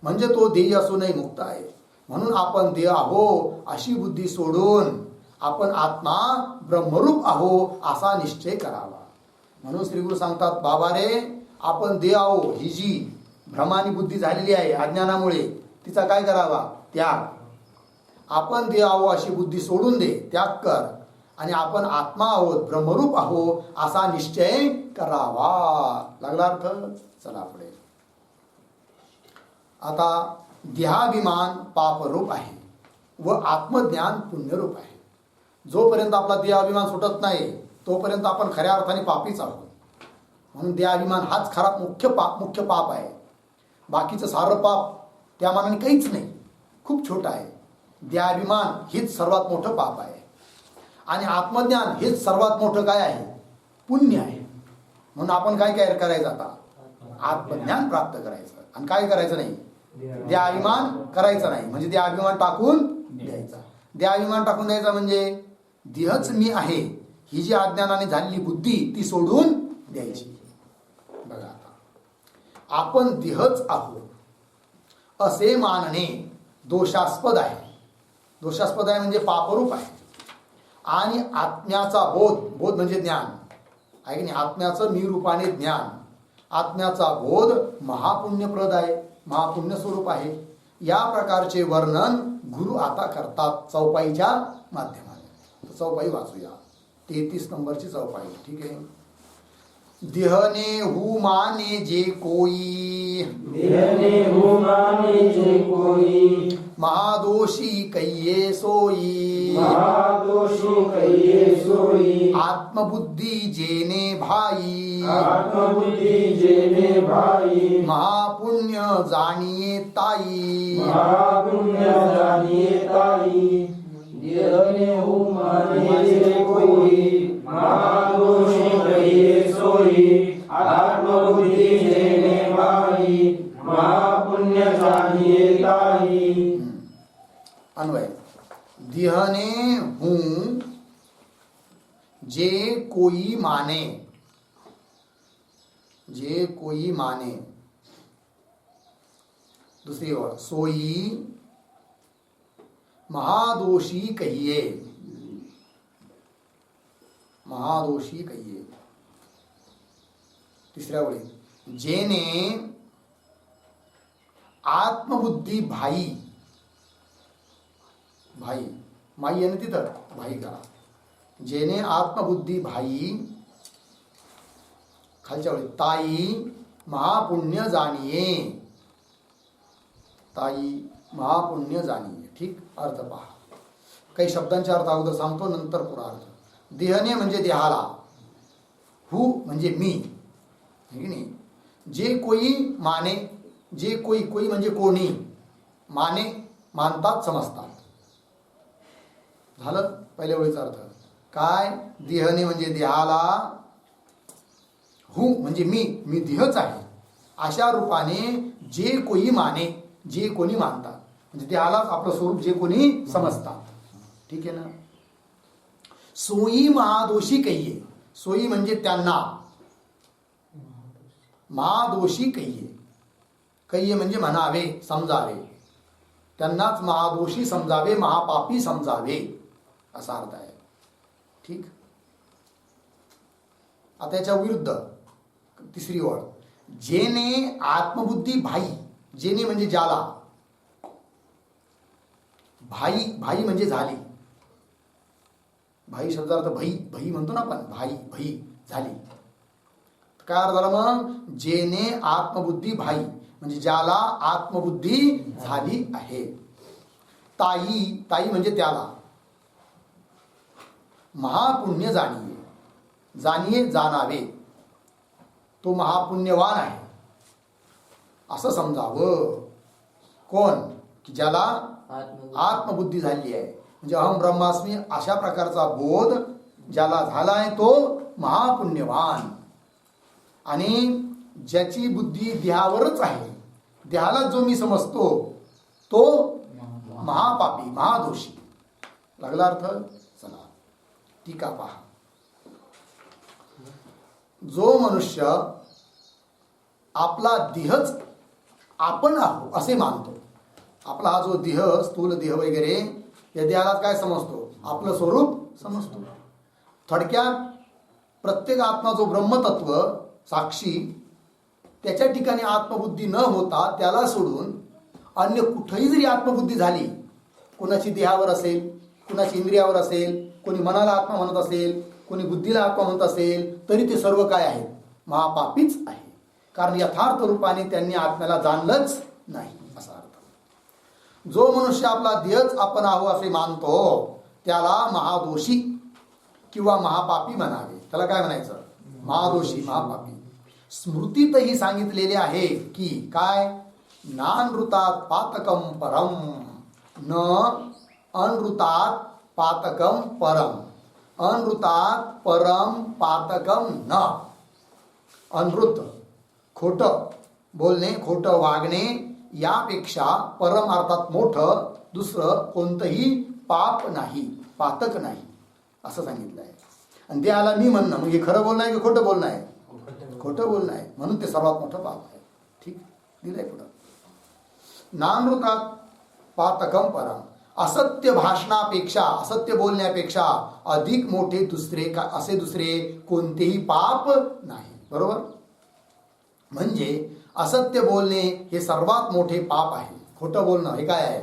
म्हणजे तो देही असूनही मुक्त आहे. म्हणून आपण देह आहो अशी बुद्धी सोडून आपण आत्मा ब्रह्मरूप आहो असा निश्चय करावा. म्हणून श्रीगुरु सांगतात, बाबा रे, आपण देह आहो ही जी भ्रमानी बुद्धी झालेली आहे अज्ञानामुळे, तिचा काय करावा? त्याग. आपण देह आहो अशी बुद्धी सोडून दे, त्याग कर, आणि आपण आत्मा आहोत, ब्रह्मरूप आहो असा निश्चय करावा. लागला अर्थ? चला पुढे. आता देहाभिमान पापरूप आहे व आत्मज्ञान पुण्यरूप आहे. जोपर्यंत आपला देहाभिमान सुटत नाही तोपर्यंत आपण खऱ्या अर्थाने पापीच आहोत. म्हणून देहाभिमान हाच खरा मुख्य पाप आहे. बाकीचं सारं पाप त्या मानाने काहीच नाही, खूप छोटं आहे. देहाभिमान हेच सर्वात मोठं पाप आहे. आणि आत्मज्ञान हेच सर्वात मोठं काय आहे? पुण्य आहे. म्हणून आपण काय काय करायचं? आता आत्मज्ञान प्राप्त करायचं. आणि काय करायचं नाही? देहाभिमान करायचा नाही. म्हणजे देहाभिमान टाकून द्यायचा. देहाभिमान टाकून द्यायचा म्हणजे देहच मी आहे ही जी अज्ञानाने झालेली बुद्धी ती सोडून द्यायची. बघा, आता आपण देहच आहोत असे मानणे दोषास्पद आहे. दोषास्पद आहे म्हणजे पापरूप आहे. आणि आत्म्याचा बोध म्हणजे ज्ञान आहे की नाही, आत्म्याचं मी रूपाने ज्ञान, आत्म्याचा बोध महापुण्यप्रद आहे, महापुण्य स्वरूप आहे. या प्रकारचे वर्णन गुरु आता करतात चौपाईच्या माध्यमाने. चौपाई वाचूया. 33 नंबरची चौपाई. ठीक आहे. देहने हु माने जे कोई, देहने हु माने जे कोई, महादोषी कहिये सोई, महादोषी कहिये सोई, आत्मबुद्धी जेने भाई, आत्मबुद्धि जेने भाई, महापुण्य जाणिये ताई, महापुण्य जानिये ताई. देहने हु माने जे कोई, महादोषी कहिये सोई, आत्मबुद्धि जेने भाई, महापुण्य जानिये ताई. अन्वय. देहने हूं जे कोई माने, जे कोई माने. दूसरी ओर सोई महादोषी कहिए, महादोषी कहिए. तिसऱ्या ओळीत जेने आत्मबुद्धी भाई, भाई माई आहे ना तिथं, भाई करा. जेने आत्मबुद्धी भाई. खालच्या ओळीत ताई महापुण्य जाणिये, ताई महापुण्य जाणिये. ठीक. अर्थ पहा. काही शब्दांचे अर्थ अगोदर सांगतो, नंतर पुरा अर्थ. देहने म्हणजे देहाला, हु म्हणजे मी, है की नाही. जे कोई माने, जे कोई, कोई म्हणजे कोणी, माने मानतात समजतात. झालं पहिल्या वेळीचा अर्थ. काय. देहने म्हणजे देहाला, हु म्हणजे मी, मी देहच आहे, अशा रूपाने जे कोई माने, जे कोणी मानतात, म्हणजे देहालाच आपलं स्वरूप जे कोणी समजतात. ठीक आहे ना. सोयी महादोषी कहिये. सोयी म्हणजे त्यांना, महादोषी कहिये. कहिये म्हणजे म्हणावे, समजावे. त्यांनाच महादोषी समजावे, महापापी समजावे, असा अर्थ आहे. ठीक. आता याच्या विरुद्ध तिसरी ओळ. जेने आत्मबुद्धी भाई. जेने म्हणजे ज्याला, भाई, भाई म्हणजे झाली. भाई शब्दार्थ भई, भई म्हणतो ना आपण, भाई, भई झाली. काय अर्थ झाला मग. जेने आत्मबुद्धी भाई म्हणजे ज्याला आत्मबुद्धी झाली आहे. ताई, ताई म्हणजे त्याला. महापुण्य जाणिये, जाणिये जाणावे, तो महापुण्यवान आहे असं समजावं. कोण. की ज्याला आत्मबुद्धी झाली आहे, म्हणजे अहम ब्रह्मास्मी अशा प्रकारचा बोध ज्याला झाला आहे तो महापुण्यवान. आणि ज्याची बुद्धी देहावरच आहे, देहाला जो मी समजतो तो महापापी, महादोषी. लागला अर्थ. चला टीका पहा. जो मनुष्य आपला देहच आपण आहो असे मानतो, आपला हा जो देह, स्थूल देह वगैरे, या देहाला काय समजतो, आपलं स्वरूप समजतो. थोडक्यात प्रत्येक आत्मा जो ब्रह्मतत्व साक्षी, त्याच्या ठिकाणी आत्मबुद्धी न होता त्याला सोडून अन्य कुठेही जरी आत्मबुद्धी झाली, कोणाची देहावर असेल, कोणाची इंद्रियावर असेल, कोणी मनाला आत्मा म्हणत असेल, कोणी बुद्धीला आत्मा म्हणत असेल, तरी ते सर्व काय आहेत, महापापीच आहे. कारण यथार्थ रूपाने त्यांनी आत्म्याला जाणलंच नाही, असा अर्थ. जो मनुष्य आपला देहच आपण आहो असे मानतो त्याला महादोषी किंवा महापापी म्हणावे. त्याला काय म्हणायचं, महादोषी, महापापी. स्मृतीतही सांगितलेले आहे की काय, नानृतात पातकम परम, न अनृतात पातकम परम, अनृतात परम पातकम न. अनृत खोटं बोलणे, खोटं वागणे यापेक्षा परम अर्थात मोठं दुसरं कोणतंही पाप नाही, पातक नाही, असं सांगितलं आहे. आणि त्याला मी म्हणणं म्हणजे खरं बोलणं आहे की खोटं बोलणं आहे, खोटं बोलणं आहे, म्हणून ते सर्वात मोठं पाप आहे. ठीक, दिलंय पुढं. नानृतात पातकम परम, असत्य भाषणापेक्षा, असत्य बोलण्यापेक्षा अधिक मोठे दुसरे का असे दुसरे कोणतेही पाप नाही. बरोबर. म्हणजे असत्य बोलणे हे सर्वात मोठे पाप आहे. खोटं बोलणं हे काय आहे,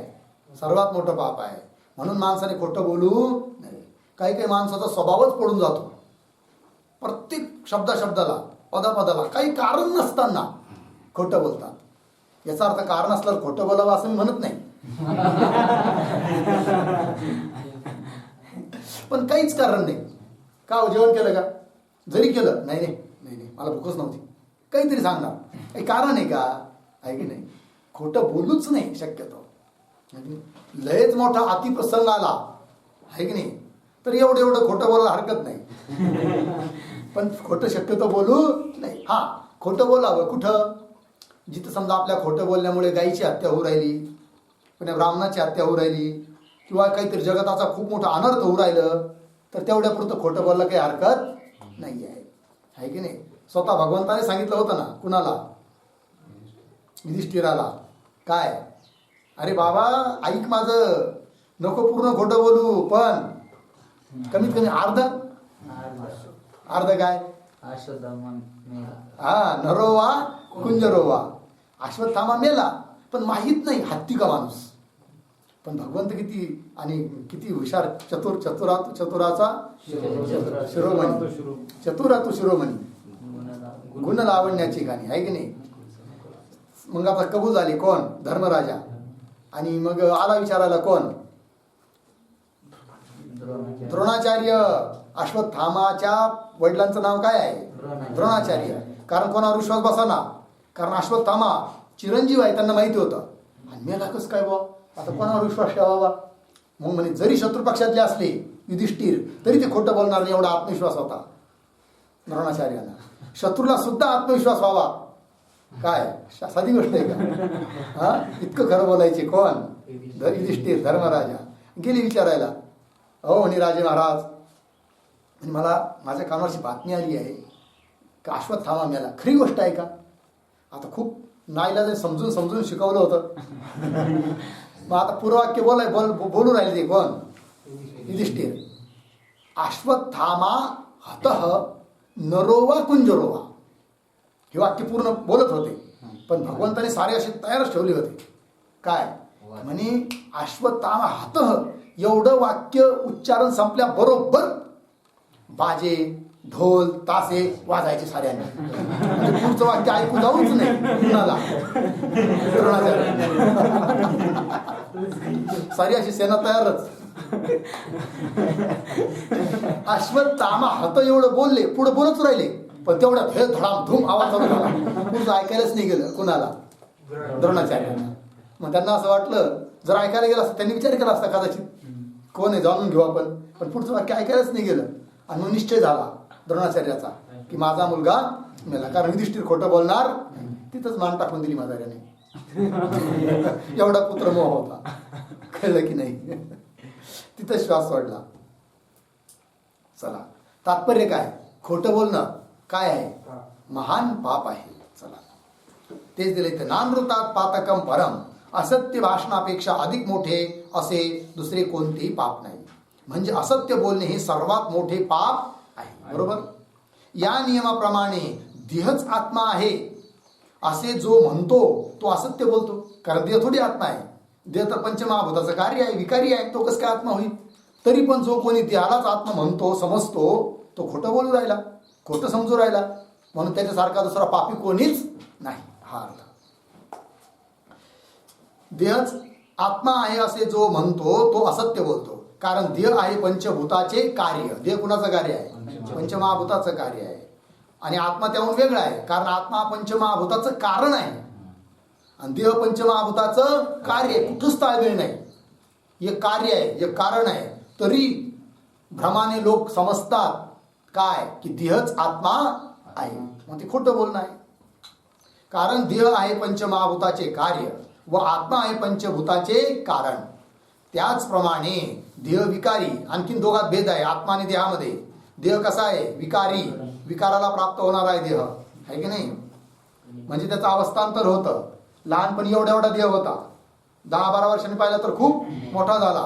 सर्वात मोठं पाप आहे. म्हणून माणसाने खोटं बोलू नये. काही काही माणसाचा स्वभावच पडून जातो. प्रत्येक शब्दाला पदाला काही कारण नसताना खोटं बोलतात. याचा अर्थ कारण असल्यावर खोटं बोलावं असं मी म्हणत नाही. पण काहीच कारण नाही. का जेवण केलं का? जरी केलं नाही मला भूकच नव्हती, काहीतरी सांगणार. काही कारण आहे का? आहे की नाही? खोटं बोलूच नाही शक्यतो. लयच मोठा अतिप्रसंग आला आहे की नाही, तर एवढं खोटं बोलायला हरकत नाही. पण खोटं शक्यतो बोलू नाही. हा, खोटं बोलावं कुठं? जिथं समजा आपल्या खोटं बोलल्यामुळे गायीची हत्या होऊ राहिली, पुन्हा ब्राह्मणाची हत्या होऊ राहिली, किंवा काहीतरी जगताचा खूप मोठा अनर्थ होऊ राहिलं, तर तेवढ्यापुरतं खोटं बोललं काही हरकत नाही आहे की नाही? स्वतः भगवंताने सांगितलं होतं ना, कुणाला? युधिष्ठिराला. काय? अरे बाबा ऐक माझं, नको पूर्ण खोटं बोलू, पण कमीत कमी अर्ध काय? हा, नरोवा कुंजरोवा. अश्वत्थामा मेला, पण माहित नाही हत्ती का माणूस. पण भगवंत किती आणि किती हुशार, चतुराचा शिरोमणी, चतुरातू शिरोमणी, गुण लावण्याची गाणी आहे की नाही? मग आता कबूल झाली कोण? धर्मराजा. आणि मग आला विचारायला कोण? द्रोणाचार्य. अश्वत्थामाच्या वडिलांचं नाव काय आहे? द्रोणाचार्य. कारण कोणावर विश्वास बसाना, कारण अश्वत्थामा चिरंजीव आहे, त्यांना माहिती होतं. आणि मेला कसं काय बा, आता कोणावर विश्वास ठेवावा? मग म्हणे जरी शत्रुपक्षातले असले युधिष्ठिर, तरी ते खोटं बोलणार नाही, एवढा आत्मविश्वास होता द्रोणाचार्यांना. शत्रूला सुद्धा आत्मविश्वास व्हावा. काय साधी गोष्ट आहे का? हा, इतकं खरं बोलायचे कोण? युधिष्ठिर, धर्मराजा. गेली विचारायला, अहो म्हणे राजे महाराज, आणि मला माझ्या कानावरची बातमी आली आहे का अश्वत्थामा मेला. खरी गोष्ट आहे का? आता खूप नाईलाजाने समजून शिकवलं होतं. मग आता पूर्ववाक्य बोलू राहिले ते कोण? युधिष्ठिर. अश्वत्थामा हतः नरोवा कुंजरोवा. हे वाक्य पूर्ण बोलत होते, पण भगवंताने सारे असे तयारच ठेवले होते. काय म्हणे? अश्वत्थामा हतः. एवढं वाक्य उच्चारण संपल्याबरोबर बाजे, ढोल, तासे वाजायचे साऱ्यांनी. म्हणजे पुढचं वाक्य ऐकू जाऊच नाही कुणाला. सारी अशी सेना तयारच. अश्वत्थामा हत एवढं बोलले, पुढे बोलत राहिले, पण तेवढ्यात हे धडामधूम आवाज चालू झाला. पुढचं ऐकायलाच नाही गेलं कुणाला? द्रोणाचार्यांना. मग त्यांना असं वाटलं, जर ऐकायला गेलं असतं त्यांनी विचार केला असता कदाचित, कोण आहे जाणून घेऊ आपण. पण पुढचं वाक्य ऐकायलाच नाही गेलं. आणि मग निश्चय झाला द्रोणाचार्याचा की माझा मुलगा मेला, कारण युधिष्ठिर खोटं बोलणार. तिथंच मान टाकून दिली म्हाताऱ्याने. एवढा पुत्रमोह होता, कळलं की नाही? तिथं श्वास सोडला. चला, तात्पर्य काय? खोटं बोलणं काय आहे? महान पाप आहे. चला, तेच दिले इथे. नानृतात पातकम परम. असत्य भाषणापेक्षा अधिक मोठे असे दुसरे कोणतेही पाप नाही. म्हणजे असत्य बोलणे हे सर्वात मोठे पाप आहे. बरोबर? या नियमाप्रमाणे देहच आत्मा आहे असे जो म्हणतो तो असत्य बोलतो, कारण देह थोडी आत्मा आहे. देह तर पंचमहाभूताचं कार्य आहे, विकारी आहे, तो कसं काय आत्मा होईल? तरी पण जो कोणी देहालाच आत्मा म्हणतो, समजतो, तो खोटं बोलू राहिला, खोटं समजू राहिला. म्हणून त्याच्यासारखा दुसरा पापी कोणीच नाही. हा अर्थ. देहच आत्मा आहे असे जो म्हणतो तो असत्य बोलतो, कारण देह आहे पंचभूताचे कार्य. देह कुणाचं कार्य आहे? पंचमहाभूताचं कार्य आहे. आणि आत्मा त्याहून वेगळा आहे, कारण आत्मा पंचमहाभूताचं कारण आहे आणि देह पंचमहाभूताचं कार्य. कुठंच ताळमेळ नाही. एक कार्य आहे, एक कारण आहे, तरी भ्रमाने लोक समजतात काय की देहच आत्मा आहे. मग ते खोटं बोलणं आहे. कारण देह आहे पंचमहाभूताचे कार्य व आत्मा आहे पंचभूताचे कारण. त्याचप्रमाणे देह विकारी. आणखीन दोघात भेद आहे आत्मा आणि देहामध्ये. देह कसा आहे? विकारी, विकाराला प्राप्त होणारा आहे देह, आहे की नाही? म्हणजे त्याचं अवस्थांतर होतं. लहानपणी एवढा देह होता, 10-12 वर्षांनी पाहिला तर खूप मोठा झाला,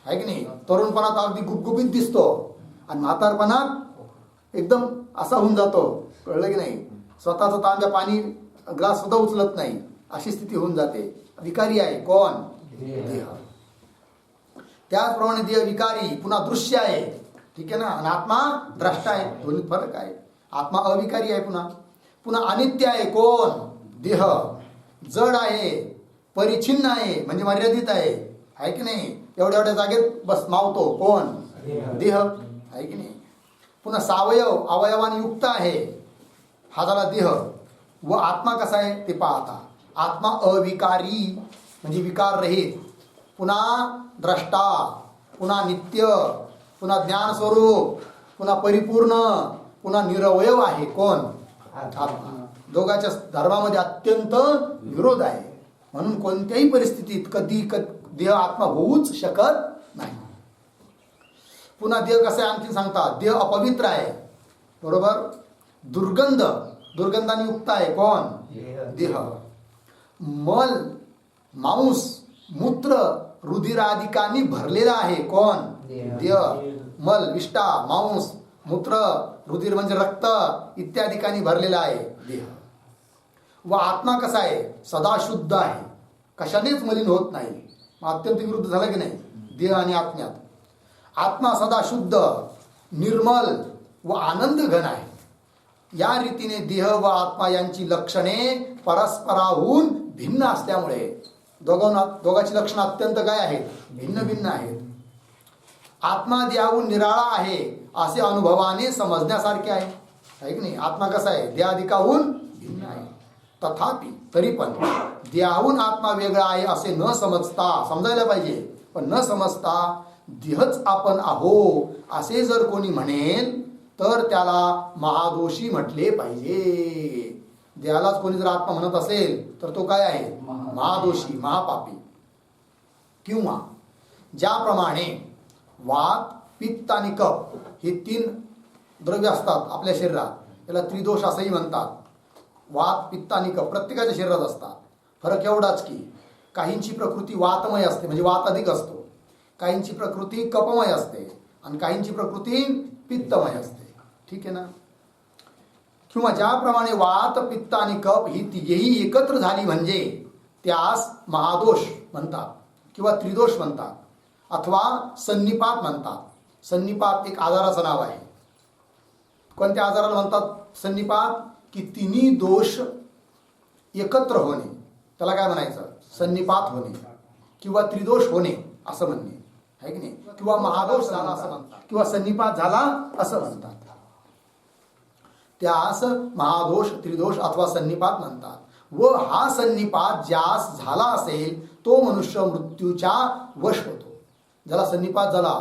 आहे की नाही? तरुणपणात अगदी गुबगुबीत दिसतो आणि म्हातारपणात एकदम असा होऊन जातो, कळलं की नाही? स्वतःचं तांब्या पाणी ग्लास सुद्धा उचलत नाही, अशी स्थिती होऊन जाते. विकारी आहे कोण? देह. त्याचप्रमाणे देह विकारी, पुन्हा दृश्य आहे, ठीक आहे ना, आणि आत्मा द्रष्टा आहे, दोन्हीत फरक आहे. आत्मा अविकारी आहे, पुन्हा पुन्हा अनित्य आहे. कोण? देह. जड आहे, परिच्छिन्न आहे, म्हणजे मर्यादित आहे की नाही, एवढ्या एवढ्या जागेत बस मावतो. कोण? देह, आहे की नाही. पुन्हा सावयव, अवयवाने युक्त आहे, हा झाला देह. व आत्मा कसा आहे ते पाहता. आत्मा अविकारी म्हणजे विकार रहित, पुन्हा द्रष्टा, पुन्हा नित्य, पुन्हा ज्ञान स्वरूप, पुन्हा परिपूर्ण, पुन्हा निरवयव आहे. कोण? आत्मा. दोघांच्या धर्मामध्ये अत्यंत विरोध आहे. म्हणून कोणत्याही परिस्थितीत कधी देह आत्मा होऊच शकत नाही. पुन्हा देह कसं आहे आणखी सांगतात. देह अपवित्र आहे, बरोबर. दुर्गंधाने युक्त आहे. कोण? देह. मल, मांस, मूत्र, रुधिराधिकांनी भरलेला आहे. कोण? देह. मल, विष्ठा, मांस, मूत्र, रुधिर म्हणजे रक्त इत्यादिकांनी भरलेला आहे देह. व आत्मा कसा आहे? सदा शुद्ध आहे, कशानेच मलिन होत नाही. अत्यंत विरुद्ध झालं की नाही देह आणि आत्म्यात. आत्मा सदा शुद्ध, निर्मल व आनंद घन आहे. या रीतीने देह व आत्मा यांची लक्षणे परस्पराहून भिन्न असल्यामुळे दोघांची लक्षणं अत्यंत काय आहेत? भिन्न भिन्न आहेत. आत्मा देहाहून निराळा आहे असे अनुभवाने समजण्यासारखे आहे की नाही. आत्मा कसा आहे? देहाधिकाहून भिन्न आहे. तथापि तरी पण देहाहून आत्मा वेगळा आहे असे न समजता, समजायला पाहिजे, पण न समजता देहच आपण आहो असे जर कोणी म्हणेल तर त्याला महादोषी म्हटले पाहिजे. देहालाच कोणी जर आत्मा म्हणत असेल तर तो काय आहे? महादोषी, महापापी. किंवा ज्याप्रमाणे वात, पित्त आणि कफ हे 3 द्रव्य असतात आपल्या शरीरात, त्याला त्रिदोष असंही म्हणतात. वात, पित्त आणि कफ प्रत्येकाच्या शरीरात असतात. फरक एवढाच की काहींची प्रकृती वातमय असते, म्हणजे वात अधिक असतो, काहींची प्रकृती कफमय असते, आणि काहींची प्रकृती पित्तमय असते. ठीक आहे ना. किंवा ज्याप्रमाणे वात, पित्त आणि कफ ही तिघेही एकत्र झाली म्हणजे त्यास महादोष म्हणतात किंवा त्रिदोष म्हणतात, अथवा सन्निपात म्हणतात. सन्निपात एक आजाराचं नाव आहे. कोणत्या आजाराला म्हणतात सन्निपात? की तिन्ही दोष एकत्र होणे, त्याला काय म्हणायचं? सन्निपात होणे किंवा त्रिदोष होणे असं म्हणणे, आहे की नाही. किंवा महादोष झाला असं म्हणतात, किंवा सन्निपात झाला असं म्हणतात. त्यास महादोष, त्रिदोष अथवा सन्निपात म्हणतात. व हा सन्निपात ज्यास झाला असेल तो मनुष्य मृत्यूच्या वश होतो. ज्याला सन्निपात झाला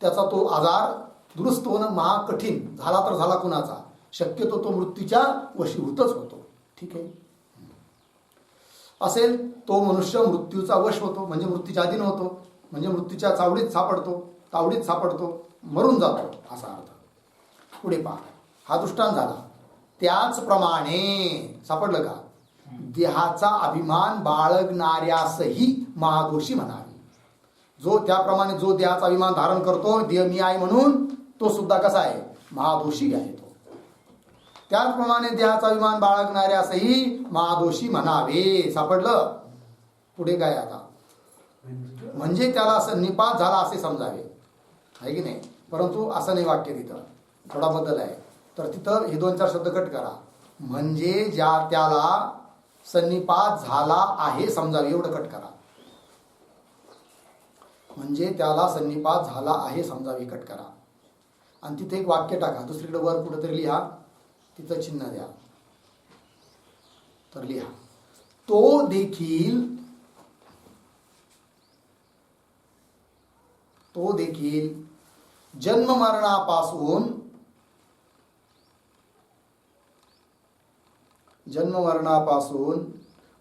त्याचा तो आजार दुरुस्त होणं महाकठीण, झाला तर झाला कुणाचा, शक्यतो तो मृत्यूच्या वशीभूतच होतो. ठीक आहे. असेल तो मनुष्य मृत्यूचा वश होतो, म्हणजे मृत्यूच्या अधीन होतो, म्हणजे मृत्यूच्या तावडीत सापडतो, मरून जातो असा अर्थ. पुढे पहा, हा दृष्टांत झाला. त्याचप्रमाणे सापडलं का? देहाचा अभिमान बाळगणाऱ्यासही महादोषी म्हणावे. त्याप्रमाणे जो देहाचा अभिमान धारण करतो, देह मी आहे म्हणून, तो सुद्धा कसा आहे? महादोषी आहे तो. त्याचप्रमाणे देहाचा अभिमान बाळगणाऱ्यासही महादोषी म्हणावे. सापडलं? पुढे काय आता? म्हणजे त्याला सन्निपात झाला असे समजावे, आहे की नाही. परंतु असं नाही वाक्य, तिथं थोडा बदल आहे. तर तिथं हे 2-4 शब्द कट करा. म्हणजे त्याला सन्निपात झाला आहे समजावे, एवढं कट करा. म्हणजे त्याला सन्निपात झाला आहे समजावे, कट करा. आणि तिथे एक वाक्य टाका, दुसरीकडे वर कुठेतरी लिहा, तिथं चिन्ह द्या. तर लिहा, तो देखील जन्ममरणापासून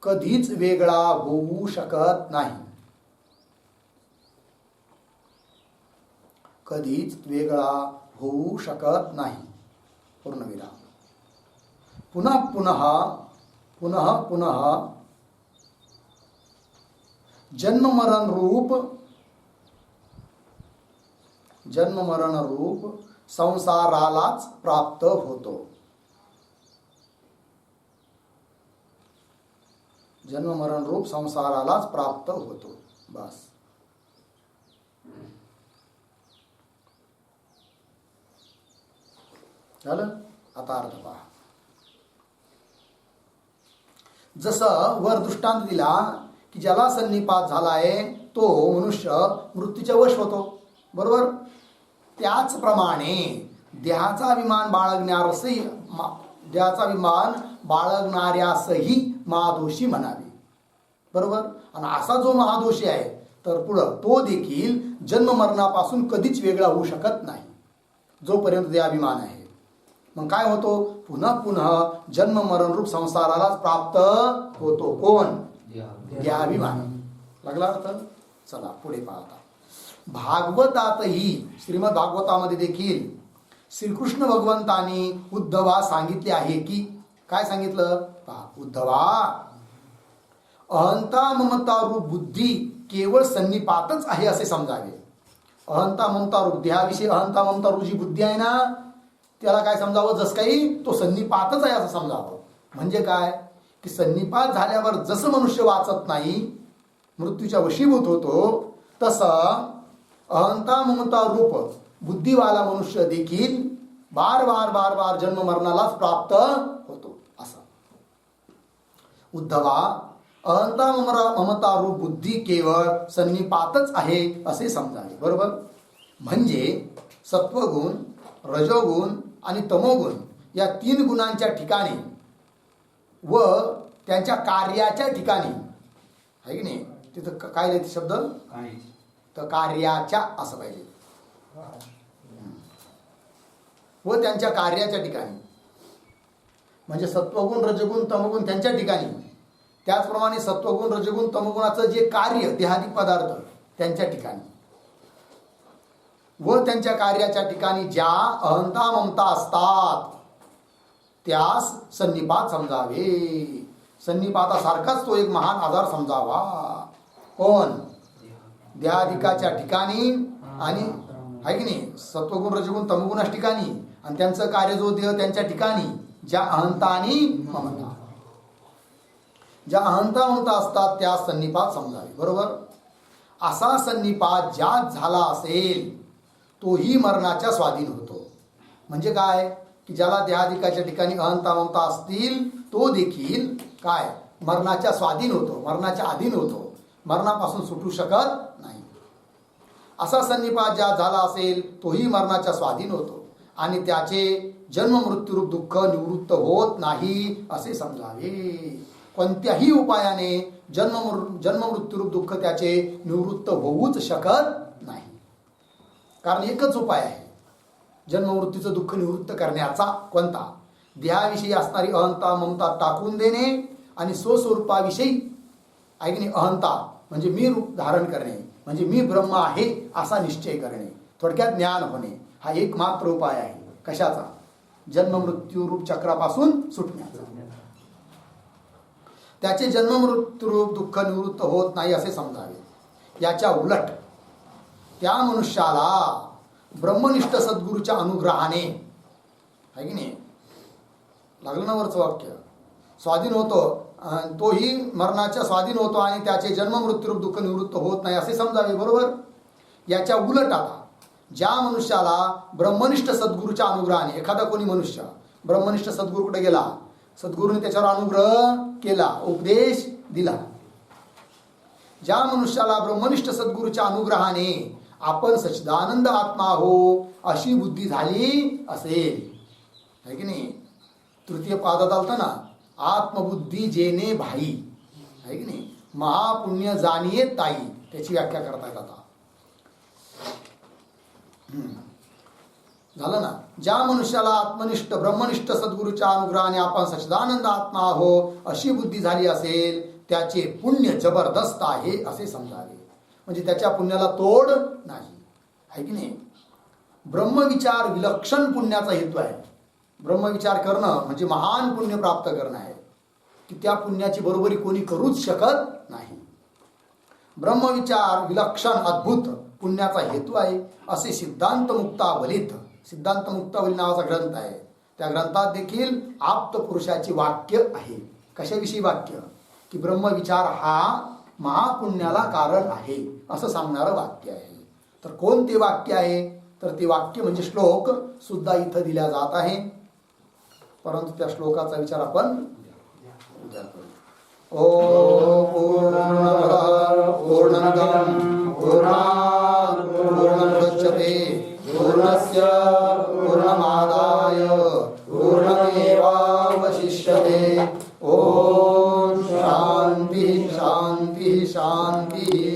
कधीच वेगळा होऊ शकत नाही. कधीच वेगळा होऊ शकत नाही. पूर्णविराम. पुनः पुनः जन्ममरण रूप संसारालाच प्राप्त होतो. जन्ममरण रूप संसारालाच प्राप्त होतो. बस. झालं. आता अर्थ पहा. जसं वर दृष्टांत दिला की ज्याला सन्निपात झालाय तो मनुष्य मृत्यूच्या वश होतो, बरोबर. त्याचप्रमाणे देहाचा अभिमान बाळगणाऱ्यासही महादोषी म्हणावे, बरोबर. आणि असा जो महादोषी आहे तर पुढं तो देखील जन्ममरणापासून कधीच वेगळा होऊ शकत नाही जोपर्यंत देहाभिमान आहे. मग काय होतो, पुन्हा पुन्हा जन्म मरण रूप संसारालाच प्राप्त होतो. कोण? देहाभिमान. लागला अर्थ. चला पुढे पाहता. भागवतातही, श्रीमद भागवतामध्ये देखील श्रीकृष्ण भगवंतांनी उद्धवास सांगितले आहे की काय सांगितलं पहा. उद्धवा, अहंता ममता रूप बुद्धी केवळ सन्निपातच आहे असे समजावे. अहंता ममता रूप देहाविषयी अहंता ममता रूप जी बुद्धी आहे ना त्याला काय समजावं, जस काही तो सन्निपातच आहे असं समजावं. म्हणजे काय की सन्निपात झाल्यावर जसं मनुष्य वाचत नाही, मृत्यूच्या वशीभूत होतो, तसं अहंता ममता रूप बुद्धिवाला मनुष्य देखील बार बार बार बार जन्म मरणालाच प्राप्त होतो. असं. उद्धवा, अहंता ममता रूप बुद्धी केवळ सन्निपातच आहे असे समजावे, बरोबर. म्हणजे सत्वगुण, रजोगुण आणि तमोगुण या 3 गुणांच्या ठिकाणी व त्यांच्या कार्याच्या ठिकाणी आहे की नाही, तिथं काय लिहिते शब्द, तर कार्याच्या असं पाहिजे, व त्यांच्या कार्याच्या ठिकाणी म्हणजे सत्वगुण, रजगुण, तमगुण त्यांच्या ठिकाणी. त्याचप्रमाणे सत्वगुण, रजगुण, तमगुणाचं जे कार्य देहादिक पदार्थ त्यांच्या ठिकाणी व त्यांच्या कार्याच्या ठिकाणी ज्या अहंता ममता असतात त्यास सन्निपात समजावे. सन्निपातासारखाच तो एक महान आजार समजावा. कोण? देहादिकाच्या ठिकाणी आणि आहे की नाही सत्वगुण, रजगुण, तमगुणाच्या ठिकाणी आणि त्यांचं कार्य जो देह त्यांच्या ठिकाणी ज्या अहंता आणि ममता, ज्या अहंता ममता असतात त्या सन्निपात समजावे, बरोबर. असा सन्निपात ज्यात झाला असेल तोही मरणाच्या स्वाधीन होतो. म्हणजे काय की ज्याला देहादिकाच्या ठिकाणी अहंता ममता असतील तो देखील काय मरणाच्या स्वाधीन होतो, मरणाच्या अधीन होतो, मरणापासून सुटू शकत नाही. असा सन्निपात ज्या झाला असेल तोही मरणाच्या स्वाधीन होतो आणि त्याचे जन्म मृत्यूरूप दुःख निवृत्त होत नाही असे समजावे. कोणत्याही उपायाने जन्म मृत्यूरूप दुःख त्याचे निवृत्त होऊच शकत नाही. कारण एकच उपाय आहे जन्म मृत्यूचं दुःख निवृत्त करण्याचा. कोणता? देहाविषयी असणारी अहंता ममता टाकून देणे आणि स्वस्वरूपाविषयी आहे की नाही अहंता म्हणजे मी रूप धारण करणे, म्हणजे मी ब्रह्म आहे असा निश्चय करणे, थोडक्यात ज्ञान होणे. हा एकमात्र उपाय आहे. कशाचा? जन्म मृत्यू रूप चक्रापासून सुटण्याचा. त्याचे जन्म मृत्यू रूप दुःख निवृत्त होत नाही असे समजावे. याच्या उलट त्या मनुष्याला ब्रह्मनिष्ठ सद्गुरूच्या अनुग्रहाने आहे की नाही लागलं ना वरचं वाक्य, स्वाधीन होतो, तोही मरणाच्या स्वाधीन होतो आणि त्याचे जन्म मृत्यूरूप दुःख निवृत्त होत नाही असे समजावे, बरोबर. याच्या उलट आता ज्या मनुष्याला ब्रह्मनिष्ठ सद्गुरूच्या अनुग्रहाने, एखादा कोणी मनुष्य ब्रह्मनिष्ठ सद्गुरूकडे गेला, सद्गुरूने त्याच्यावर अनुग्रह केला, उपदेश दिला. ज्या मनुष्याला ब्रह्मनिष्ठ सद्गुरूच्या अनुग्रहाने आपण सच्चिदानंद आत्मा हो अशी बुद्धी झाली असेल, है की नाही. तृतीय पादात आलता ना, आत्मबुद्धी जेने भाई, है की नाही, महापुण्य जाणीये ताई, त्याची व्याख्या करता येत आता. झालं ना. ज्या मनुष्याला आत्मनिष्ठ ब्रह्मनिष्ठ सद्गुरूच्या अनुग्रहाने आपण सच्चिदानंद आत्मा हो अशी बुद्धी झाली असेल त्याचे पुण्य जबरदस्त आहे असे समजावे. म्हणजे त्याच्या पुण्याला तोड नाही, आहे की नाही. ब्रह्मविचार विलक्षण पुण्याचा हेतू आहे. ब्रह्मविचार करणं म्हणजे महान पुण्य प्राप्त करणं आहे की त्या पुण्याची बरोबरी कोणी करूच शकत नाही. ब्रह्मविचार विलक्षण अद्भुत पुण्याचा हेतू आहे असे सिद्धांत मुक्तावलीत, सिद्धांत मुक्तावली नावाचा ग्रंथ आहे. त्या ग्रंथात देखील आप्त पुरुषाची वाक्य आहे. कशाविषयी वाक्य? की ब्रह्मविचार हा महापुण्याला कारण आहे असं सांगणारं वाक्य आहे. तर कोणते वाक्य आहे? तर ते वाक्य म्हणजे श्लोक सुद्धा इथं दिल्या जात आहे. परंतु त्या श्लोकाचा विचार आपण उद्या करू. ओम पूर्णमदः पूर्णमिदं पूर्णात् पूर्णमुदच्यते पूर्णस्य पूर्णमादाय पूर्णमेवावशिष्यते. ओम शांति शांति शांति.